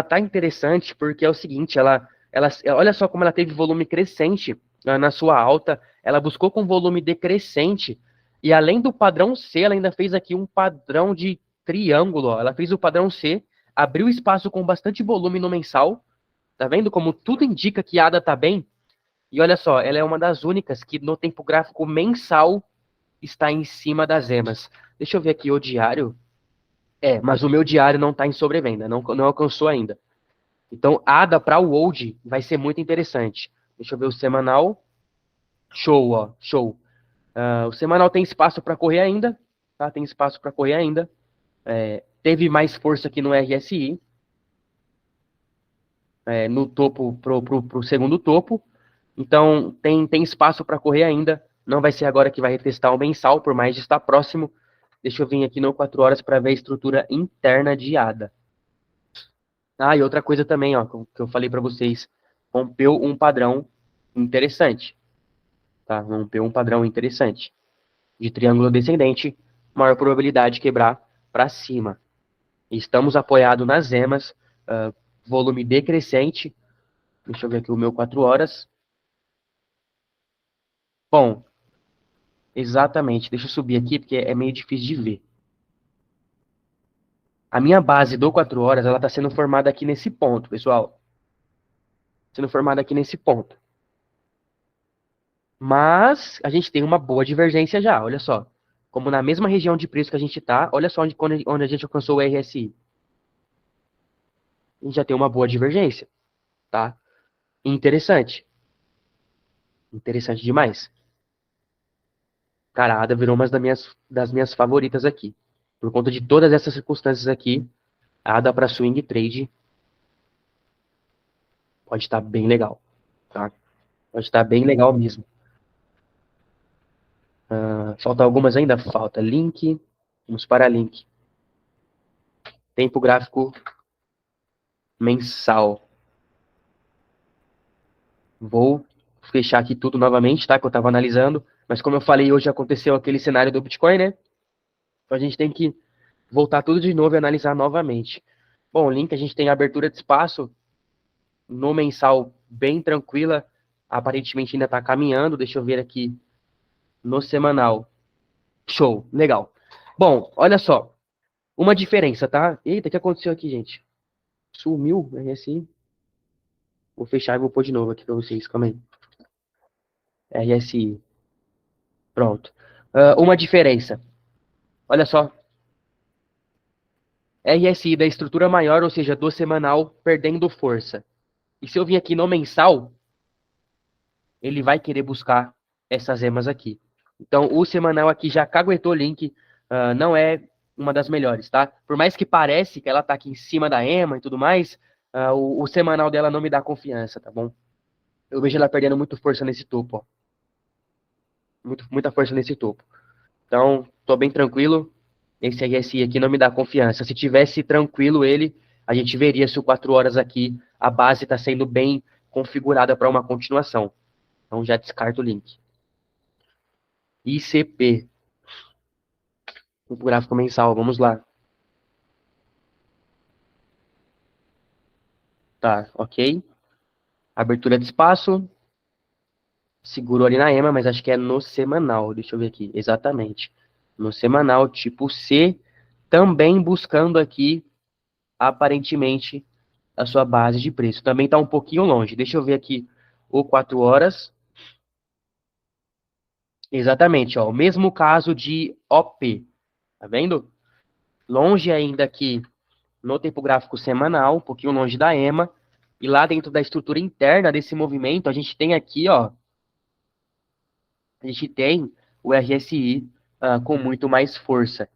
tá interessante porque é o seguinte, olha só como ela teve volume crescente na sua alta, ela buscou com volume decrescente, e além do padrão C, ela ainda fez aqui um padrão de triângulo, ó. Ela fez o padrão C, abriu espaço com bastante volume no mensal, tá vendo como tudo indica que a ADA tá bem? E olha só, ela é uma das únicas que no tempo gráfico mensal está em cima das emas. Deixa eu ver aqui o diário. Mas o meu diário não está em sobrevenda, não alcançou ainda. Então, ADA para o Old vai ser muito interessante. Deixa eu ver o semanal. Show, ó, show. O semanal tem espaço para correr ainda, tá? Tem espaço para correr ainda. Teve mais força aqui no RSI. No topo, pro segundo topo. Então, tem espaço para correr ainda. Não vai ser agora que vai retestar o mensal, por mais de estar próximo. Deixa eu vir aqui no 4 horas para ver a estrutura interna de ADA. E outra coisa também, ó, que eu falei para vocês. Rompeu um padrão interessante. Tá? Rompeu um padrão interessante. De triângulo descendente, maior probabilidade de quebrar para cima. Estamos apoiados nas emas, volume decrescente. Deixa eu ver aqui o meu 4 horas. Bom, exatamente. Deixa eu subir aqui, porque é meio difícil de ver. A minha base do 4 horas, ela está sendo formada aqui nesse ponto, pessoal. Sendo formada aqui nesse ponto. Mas a gente tem uma boa divergência já, olha só. Como na mesma região de preço que a gente está, olha só onde a gente alcançou o RSI. A gente já tem uma boa divergência, tá? Interessante. Interessante demais. Cara, a ADA virou uma das minhas favoritas aqui. Por conta de todas essas circunstâncias aqui, a ADA para swing trade Pode estar bem legal, tá? Pode estar bem legal mesmo. Falta algumas ainda? Falta link. Vamos para link. Tempo gráfico mensal. Vou fechar aqui tudo novamente, tá? Que eu estava analisando. Mas como eu falei, hoje aconteceu aquele cenário do Bitcoin, né? Então a gente tem que voltar tudo de novo e analisar novamente. Bom, o link a gente tem abertura de espaço no mensal bem tranquila. Aparentemente ainda está caminhando. Deixa eu ver aqui no semanal. Show, legal. Bom, olha só. Uma diferença, tá? Eita, o que aconteceu aqui, gente? Sumiu, RSI. Vou fechar e vou pôr de novo aqui para vocês. Calma aí. RSI. Pronto. Uma diferença. Olha só. RSI da estrutura maior, ou seja, do semanal, perdendo força. E se eu vir aqui no mensal, ele vai querer buscar essas emas aqui. Então, o semanal aqui já caguetou o link, não é uma das melhores, tá? Por mais que pareça que ela tá aqui em cima da ema e tudo mais, o semanal dela não me dá confiança, tá bom? Eu vejo ela perdendo muito força nesse topo, ó. Muita força nesse topo. Então, tô bem tranquilo. Esse RSI aqui não me dá confiança. Se tivesse tranquilo ele, a gente veria se o 4 horas aqui, a base está sendo bem configurada para uma continuação. Então já descarto o link. ICP. O gráfico mensal, vamos lá. Tá, ok. Abertura de espaço. Segurou ali na EMA, mas acho que é no semanal. Deixa eu ver aqui. Exatamente. No semanal, tipo C. Também buscando aqui, aparentemente, a sua base de preço. Também está um pouquinho longe. Deixa eu ver aqui o 4 horas. Exatamente, ó. O mesmo caso de OP. Tá vendo? Longe ainda aqui no tempo gráfico semanal, um pouquinho longe da EMA. E lá dentro da estrutura interna desse movimento, a gente tem aqui, ó. A gente tem o RSI com muito mais força.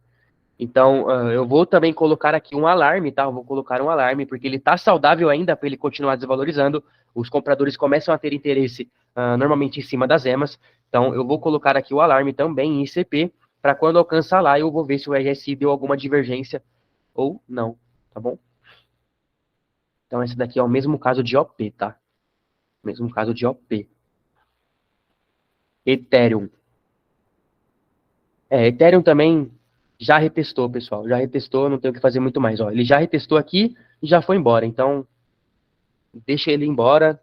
Então, eu vou também colocar aqui um alarme, tá? Eu vou colocar um alarme, porque ele está saudável ainda para ele continuar desvalorizando. Os compradores começam a ter interesse normalmente em cima das EMAs. Então, eu vou colocar aqui o alarme também em ICP, para quando alcançar lá, eu vou ver se o RSI deu alguma divergência ou não, tá bom? Então, esse daqui é o mesmo caso de OP, tá? Mesmo caso de OP. Ethereum. Ethereum também já retestou, pessoal. Já retestou, não tem o que fazer muito mais. Ó, ele já retestou aqui e já foi embora. Então, deixa ele embora.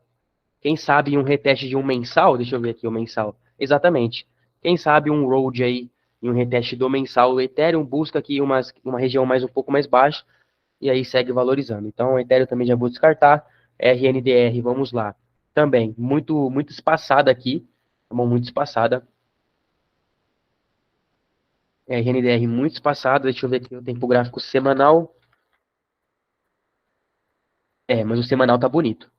Quem sabe um reteste de um mensal? Deixa eu ver aqui o mensal. Exatamente. Quem sabe um road aí e um reteste do mensal. O Ethereum busca aqui uma região mais um pouco mais baixa e aí segue valorizando. Então, o Ethereum também já vou descartar. RNDR, vamos lá. Também, muito espaçada aqui. Tá bom? Muito espaçada. RNDR muito espaçada. Deixa eu ver aqui o tempo gráfico semanal. Mas o semanal tá bonito.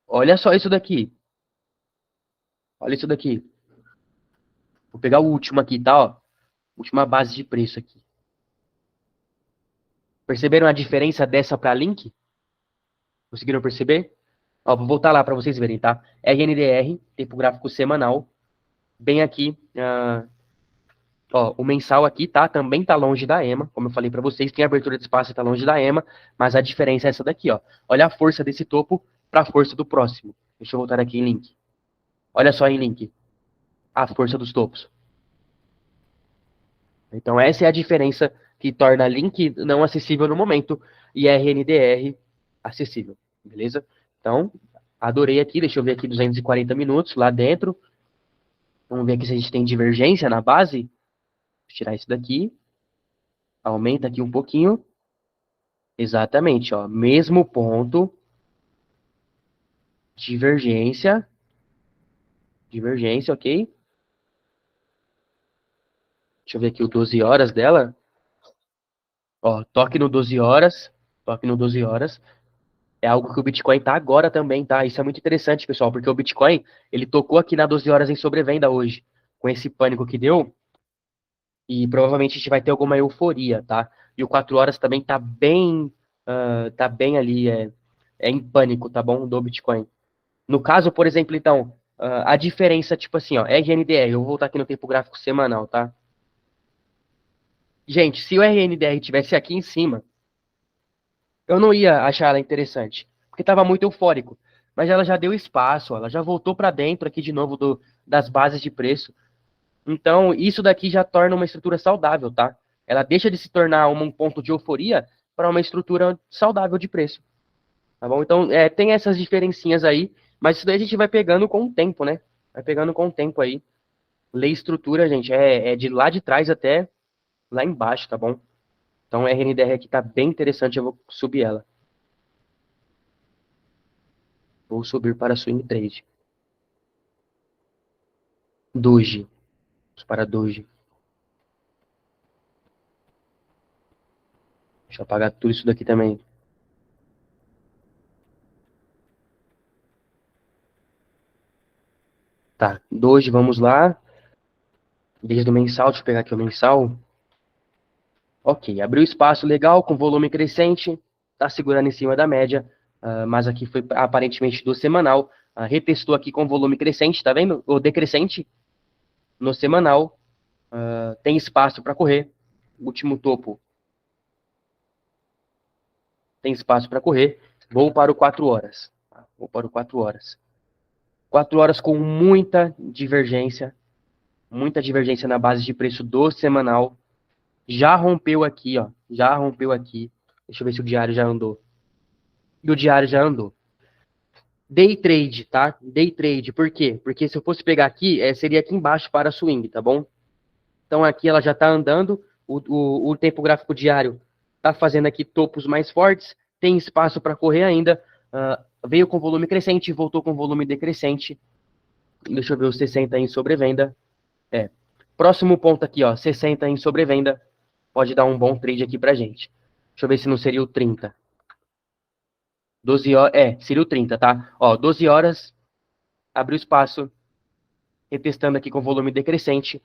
Olha só isso daqui. Olha isso daqui. Vou pegar o último aqui, tá? Ó. Última base de preço aqui. Perceberam a diferença dessa para link? Conseguiram perceber? Ó, vou voltar lá para vocês verem, tá? RNDR, tempo gráfico semanal. Bem aqui, ó, o mensal aqui, tá? Também tá longe da EMA, como eu falei para vocês, tem abertura de espaço e tá longe da EMA, mas a diferença é essa daqui, ó. Olha a força desse topo para a força do próximo. Deixa eu voltar aqui em link. Olha só em link. A força dos topos. Então essa é a diferença que torna link não acessível no momento e RNDR acessível, beleza? Então, adorei aqui, deixa eu ver aqui 240 minutos lá dentro. Vamos ver aqui se a gente tem divergência na base. Vou tirar isso daqui. Aumenta aqui um pouquinho. Exatamente, ó, mesmo ponto. Divergência. Divergência, ok? Deixa eu ver aqui o 12 horas dela. Ó, toque no 12 horas. Toque no 12 horas. É algo que o Bitcoin tá agora também, tá? Isso é muito interessante, pessoal, porque o Bitcoin, ele tocou aqui na 12 horas em sobrevenda hoje, com esse pânico que deu, e provavelmente a gente vai ter alguma euforia, tá? E o 4 horas também tá bem ali, em pânico, tá bom? Do Bitcoin. No caso, por exemplo, então, a diferença, tipo assim, ó, RNDR, eu vou voltar aqui no tempo gráfico semanal, tá? Gente, se o RNDR tivesse aqui em cima, eu não ia achar ela interessante, porque estava muito eufórico. Mas ela já deu espaço, ela já voltou para dentro aqui de novo das bases de preço. Então, isso daqui já torna uma estrutura saudável, tá? Ela deixa de se tornar um ponto de euforia para uma estrutura saudável de preço, tá bom? Então, tem essas diferencinhas aí, mas isso daí a gente vai pegando com o tempo, né? Vai pegando com o tempo aí. Lei estrutura, gente, é de lá de trás até lá embaixo, tá bom? Então, a RNDR aqui tá bem interessante, eu vou subir ela. Vou subir para swing trade. Doge. Vamos para Doge. Deixa eu apagar tudo isso daqui também. Tá, Doge, vamos lá. Desde o mensal, deixa eu pegar aqui o mensal. Ok, abriu espaço legal, com volume crescente. Tá segurando em cima da média. Mas aqui foi aparentemente do semanal. Retestou aqui com volume crescente, tá vendo? Ou decrescente no semanal. Tem espaço para correr. Último topo tem espaço para correr. Vou para o 4 horas. Vou para o 4 horas. 4 horas com muita divergência na base de preço do semanal. Já rompeu aqui, ó. Já rompeu aqui. Deixa eu ver se o diário já andou. E o diário já andou. Day trade, tá? Day trade. Por quê? Porque se eu fosse pegar aqui, seria aqui embaixo para swing, tá bom? Então aqui ela já está andando. O tempo gráfico diário está fazendo aqui topos mais fortes. Tem espaço para correr ainda. Veio com volume crescente, voltou com volume decrescente. Deixa eu ver o 60 em sobrevenda. Próximo ponto aqui, ó, 60 em sobrevenda. Pode dar um bom trade aqui pra gente. Deixa eu ver se não seria o 30. 12 horas, seria o 30, tá? Ó, 12 horas, abriu espaço, retestando aqui com volume decrescente.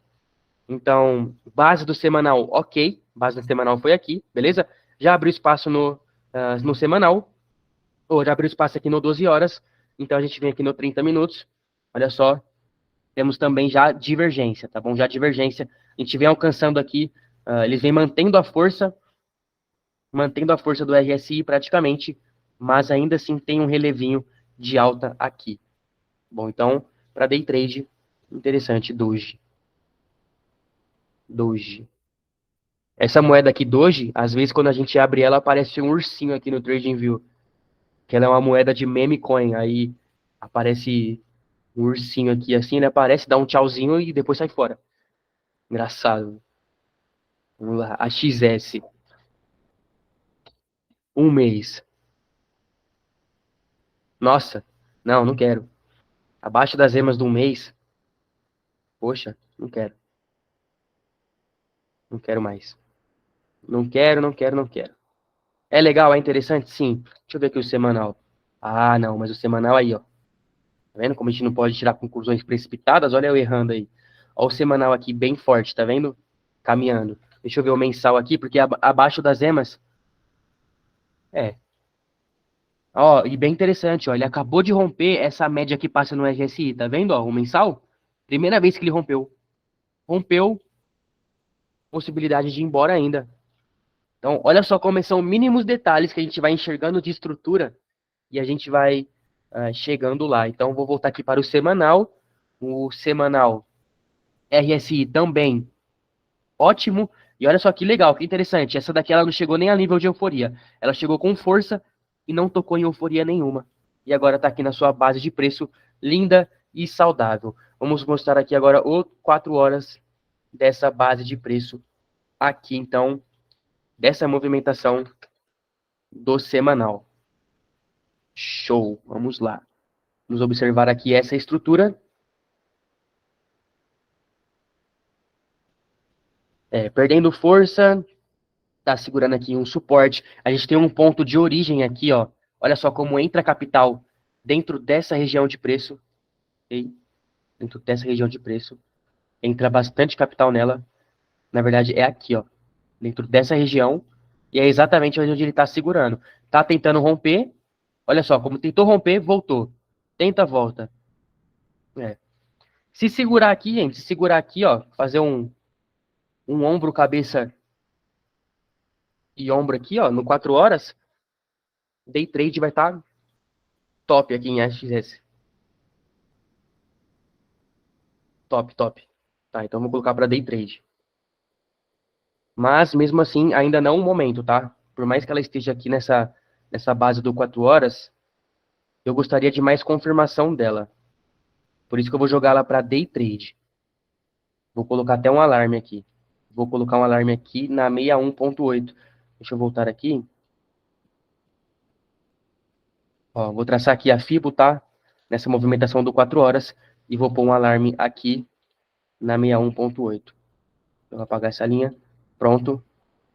Então, base do semanal, ok. Base do semanal foi aqui, beleza? Já abriu espaço no semanal, ou já abriu espaço aqui no 12 horas. Então, a gente vem aqui no 30 minutos. Olha só, temos também já divergência, tá bom? Já divergência. A gente vem alcançando aqui, eles vêm mantendo a força do RSI praticamente, mas ainda assim tem um relevinho de alta aqui. Bom, então, para day trade, interessante, Doge. Doge. Essa moeda aqui, Doge, às vezes quando a gente abre ela, aparece um ursinho aqui no TradingView, que ela é uma moeda de meme coin, aí aparece um ursinho aqui assim, ele aparece, dá um tchauzinho e depois sai fora. Engraçado. Vamos lá, a XS, um mês. Nossa, não, não quero. Abaixo das emas de um mês, poxa, não quero. Não quero mais. Não quero, não quero, não quero. É legal, é interessante? Sim. Deixa eu ver aqui o semanal. Ah, não, mas o semanal aí, ó. Tá vendo como a gente não pode tirar conclusões precipitadas? Olha eu errando aí. Ó o semanal aqui bem forte, tá vendo? Caminhando. Deixa eu ver o mensal aqui, porque abaixo das emas. É. Ó, e bem interessante, ó. Ele acabou de romper essa média que passa no RSI, tá vendo, ó? O mensal. Primeira vez que ele rompeu. Rompeu, possibilidade de ir embora ainda. Então, olha só como são mínimos detalhes que a gente vai enxergando de estrutura e a gente vai chegando lá. Então, vou voltar aqui para o semanal. O semanal RSI também ótimo. E olha só que legal, que interessante. Essa daqui ela não chegou nem a nível de euforia. Ela chegou com força e não tocou em euforia nenhuma. E agora está aqui na sua base de preço linda e saudável. Vamos mostrar aqui agora o 4 horas dessa base de preço aqui, então, dessa movimentação do semanal. Show, vamos lá. Vamos observar aqui essa estrutura. Perdendo força, tá segurando aqui um suporte. A gente tem um ponto de origem aqui, ó. Olha só como entra capital dentro dessa região de preço. Okay? Dentro dessa região de preço. Entra bastante capital nela. Na verdade, é aqui, ó. Dentro dessa região. E é exatamente onde ele está segurando. Tá tentando romper. Olha só, como tentou romper, voltou. Tenta, volta. É. Se segurar aqui, gente, se segurar aqui, ó, fazer um ombro, cabeça e ombro aqui, ó, no 4 horas, day trade vai estar top aqui em SXS. Top, top. Tá, então vou colocar para day trade. Mas, mesmo assim, ainda não o momento, tá? Por mais que ela esteja aqui nessa base do 4 horas, eu gostaria de mais confirmação dela. Por isso que eu vou jogar ela para day trade. Vou colocar até um alarme aqui. Vou colocar um alarme aqui na 61.8. Deixa eu voltar aqui. Ó, vou traçar aqui a FIBO, tá? Nessa movimentação do 4 horas. E vou pôr um alarme aqui na 61.8. Vou apagar essa linha. Pronto.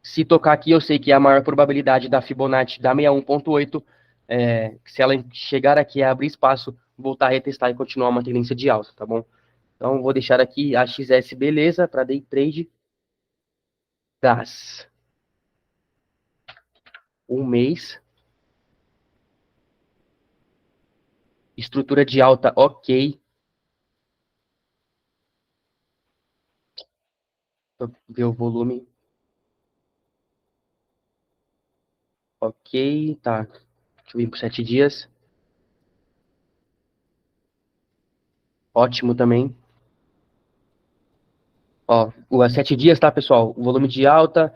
Se tocar aqui, eu sei que é a maior probabilidade da Fibonacci da 61.8. Se ela chegar aqui e abrir espaço, voltar a retestar e continuar uma tendência de alta, tá bom? Então, vou deixar aqui a XS beleza para day trade. Gás. Um mês. Estrutura de alta, ok. Ver o volume. Ok, tá. Deixa eu vir por 7 dias. Ótimo também. Ó, o 7 dias, tá, pessoal? O volume de alta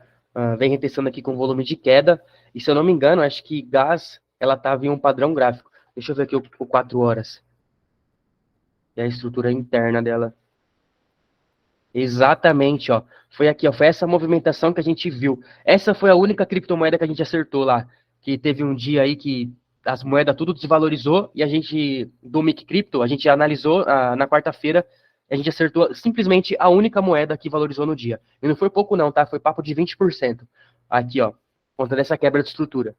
vem retestando aqui com volume de queda. E se eu não me engano, acho que gás, ela tava em um padrão gráfico. Deixa eu ver aqui o 4 horas. E a estrutura interna dela. Exatamente, ó. Foi aqui, ó. Foi essa movimentação que a gente viu. Essa foi a única criptomoeda que a gente acertou lá. Que teve um dia aí que as moedas tudo desvalorizou e a gente, do Mic Crypto, a gente analisou na quarta-feira e a gente acertou simplesmente a única moeda que valorizou no dia. E não foi pouco não, tá? Foi papo de 20%. Aqui, ó. Conta dessa quebra de estrutura.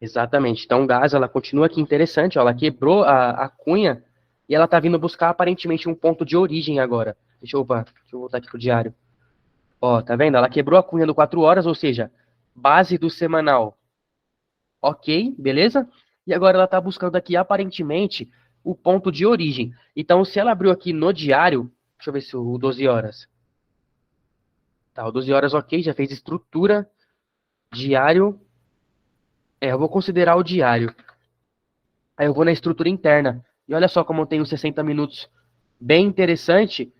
Exatamente. Então, o gás, ela continua aqui interessante, ó. Ela quebrou a cunha e ela tá vindo buscar aparentemente um ponto de origem agora. Deixa eu voltar aqui pro diário. Ó, tá vendo? Ela quebrou a cunha do 4 horas, ou seja, base do semanal. Ok, beleza? E agora ela tá buscando aqui aparentemente o ponto de origem. Então, se ela abriu aqui no diário, deixa eu ver se o 12 horas. Tá, o 12 horas ok, já fez estrutura, diário. Eu vou considerar o diário. Aí eu vou na estrutura interna. E olha só como eu tenho 60 minutos bem interessante.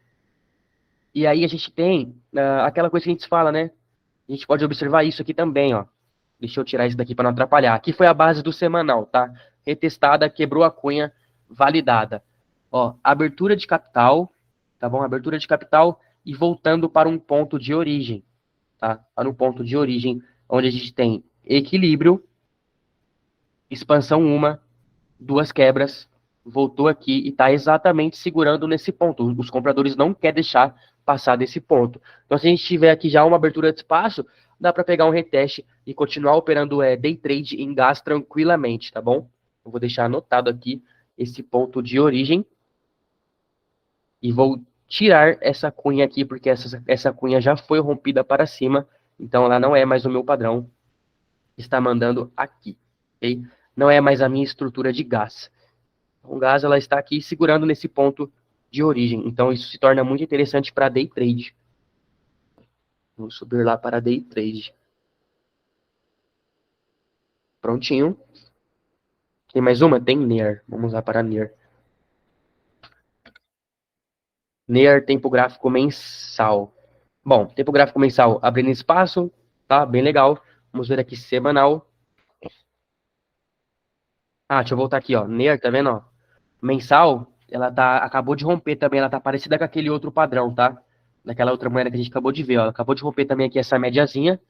E aí a gente tem aquela coisa que a gente fala, né? A gente pode observar isso aqui também, ó. Deixa eu tirar isso daqui para não atrapalhar. Aqui foi a base do semanal, tá? Retestada, quebrou a cunha, validada. Ó, abertura de capital, tá bom? Abertura de capital e voltando para um ponto de origem, tá? Para um ponto de origem, onde a gente tem equilíbrio, expansão uma, duas quebras, voltou aqui e está exatamente segurando nesse ponto. Os compradores não querem deixar passar desse ponto. Então, se a gente tiver aqui já uma abertura de espaço, dá para pegar um reteste e continuar operando day trade em gás tranquilamente, tá bom? Eu vou deixar anotado aqui esse ponto de origem e vou tirar essa cunha aqui, porque essa cunha já foi rompida para cima, então ela não é mais o meu padrão, está mandando aqui, ok? Não é mais a minha estrutura de gás. O gás ela está aqui segurando nesse ponto de origem. Então isso se torna muito interessante para day trade. Vou subir lá para day trade. Prontinho. Tem mais uma? Tem NEAR. Vamos lá para NEAR. NEAR, tempo gráfico mensal. Bom, tempo gráfico mensal abrindo espaço, tá? Bem legal. Vamos ver aqui semanal. Deixa eu voltar aqui, ó. NEAR, tá vendo, ó? Mensal, ela acabou de romper também, ela tá parecida com aquele outro padrão, tá? Daquela outra moeda que a gente acabou de ver, ó. Ela acabou de romper também aqui essa médiazinha.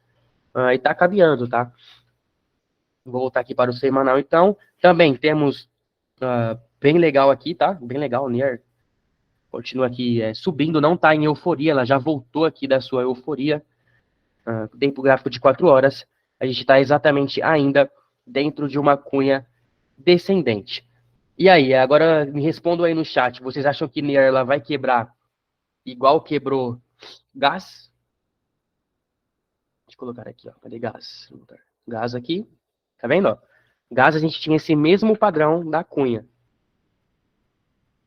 E tá caminhando, tá? Vou voltar aqui para o semanal, então. Também temos bem legal aqui, tá? Bem legal, Nier. Continua aqui subindo, não tá em euforia, ela já voltou aqui da sua euforia. Tempo gráfico de 4 horas. A gente está exatamente ainda dentro de uma cunha descendente. E aí, agora me respondam aí no chat. Vocês acham que Nier ela vai quebrar igual quebrou gás? Deixa eu colocar aqui, ó. Cadê gás? Gás aqui. Tá vendo, ó? Gás a gente tinha esse mesmo padrão da cunha.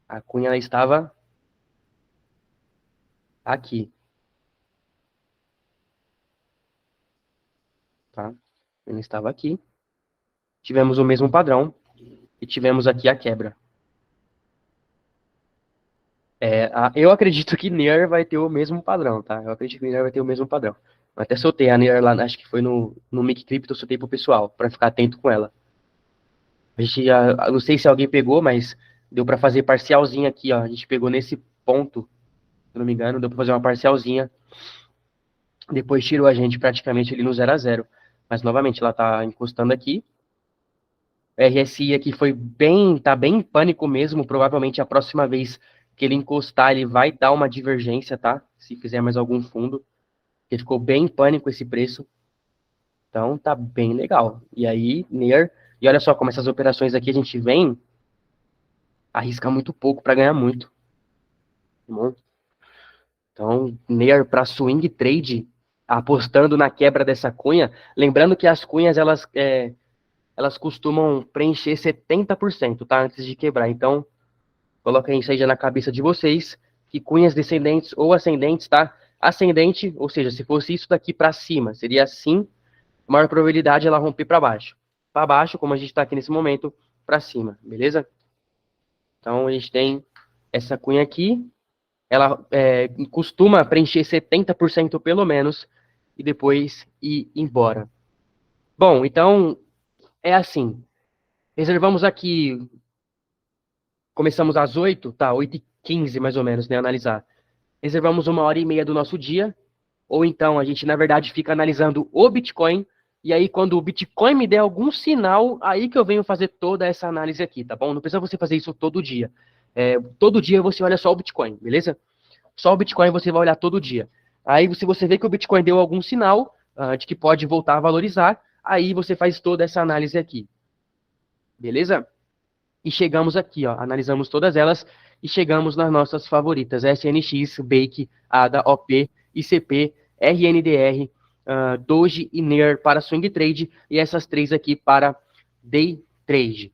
A cunha ela estava aqui, tá? Ela estava aqui. Tivemos o mesmo padrão e tivemos aqui a quebra. Eu acredito que NEAR vai ter o mesmo padrão, tá? Eu acredito que NEAR vai ter o mesmo padrão. Eu até soltei a NEAR lá, acho que foi no Mic Crypto, eu soltei pro pessoal, para ficar atento com ela. A gente já, não sei se alguém pegou, mas deu para fazer parcialzinha aqui, ó. A gente pegou nesse ponto, se eu não me engano, deu para fazer uma parcialzinha. Depois tirou a gente praticamente ali no 0 a 0. Mas novamente, ela tá encostando aqui. O RSI aqui tá bem em pânico mesmo. Provavelmente a próxima vez que ele encostar, ele vai dar uma divergência, tá? Se fizer mais algum fundo. Porque ficou bem em pânico esse preço. Então tá bem legal. E aí, NEAR. E olha só como essas operações aqui a gente vem arriscar muito pouco para ganhar muito. Tá bom? Então, NEAR para swing trade, apostando na quebra dessa cunha. Lembrando que as cunhas elas costumam preencher 70%, tá? Antes de quebrar. Então, coloquem isso aí já na cabeça de vocês, que cunhas descendentes ou ascendentes, tá? Ascendente, ou seja, se fosse isso daqui para cima, seria assim, maior probabilidade ela romper para baixo. Para baixo, como a gente está aqui nesse momento, para cima, beleza? Então, a gente tem essa cunha aqui, ela costuma preencher 70% pelo menos, e depois ir embora. Bom, então, é assim, reservamos aqui. Começamos às 8, tá? 8h15 mais ou menos, né? Analisar. Reservamos 1h30 do nosso dia. Ou então a gente, na verdade, fica analisando o Bitcoin. E aí, quando o Bitcoin me der algum sinal, aí que eu venho fazer toda essa análise aqui, tá bom? Não precisa você fazer isso todo dia. Todo dia você olha só o Bitcoin, beleza? Só o Bitcoin você vai olhar todo dia. Aí, se você vê que o Bitcoin deu algum sinal de que pode voltar a valorizar, aí você faz toda essa análise aqui. Beleza? E chegamos aqui, ó, analisamos todas elas e chegamos nas nossas favoritas, SNX, Bake, ADA, OP, ICP, RNDR, Doge e NEAR para swing trade e essas três aqui para day trade.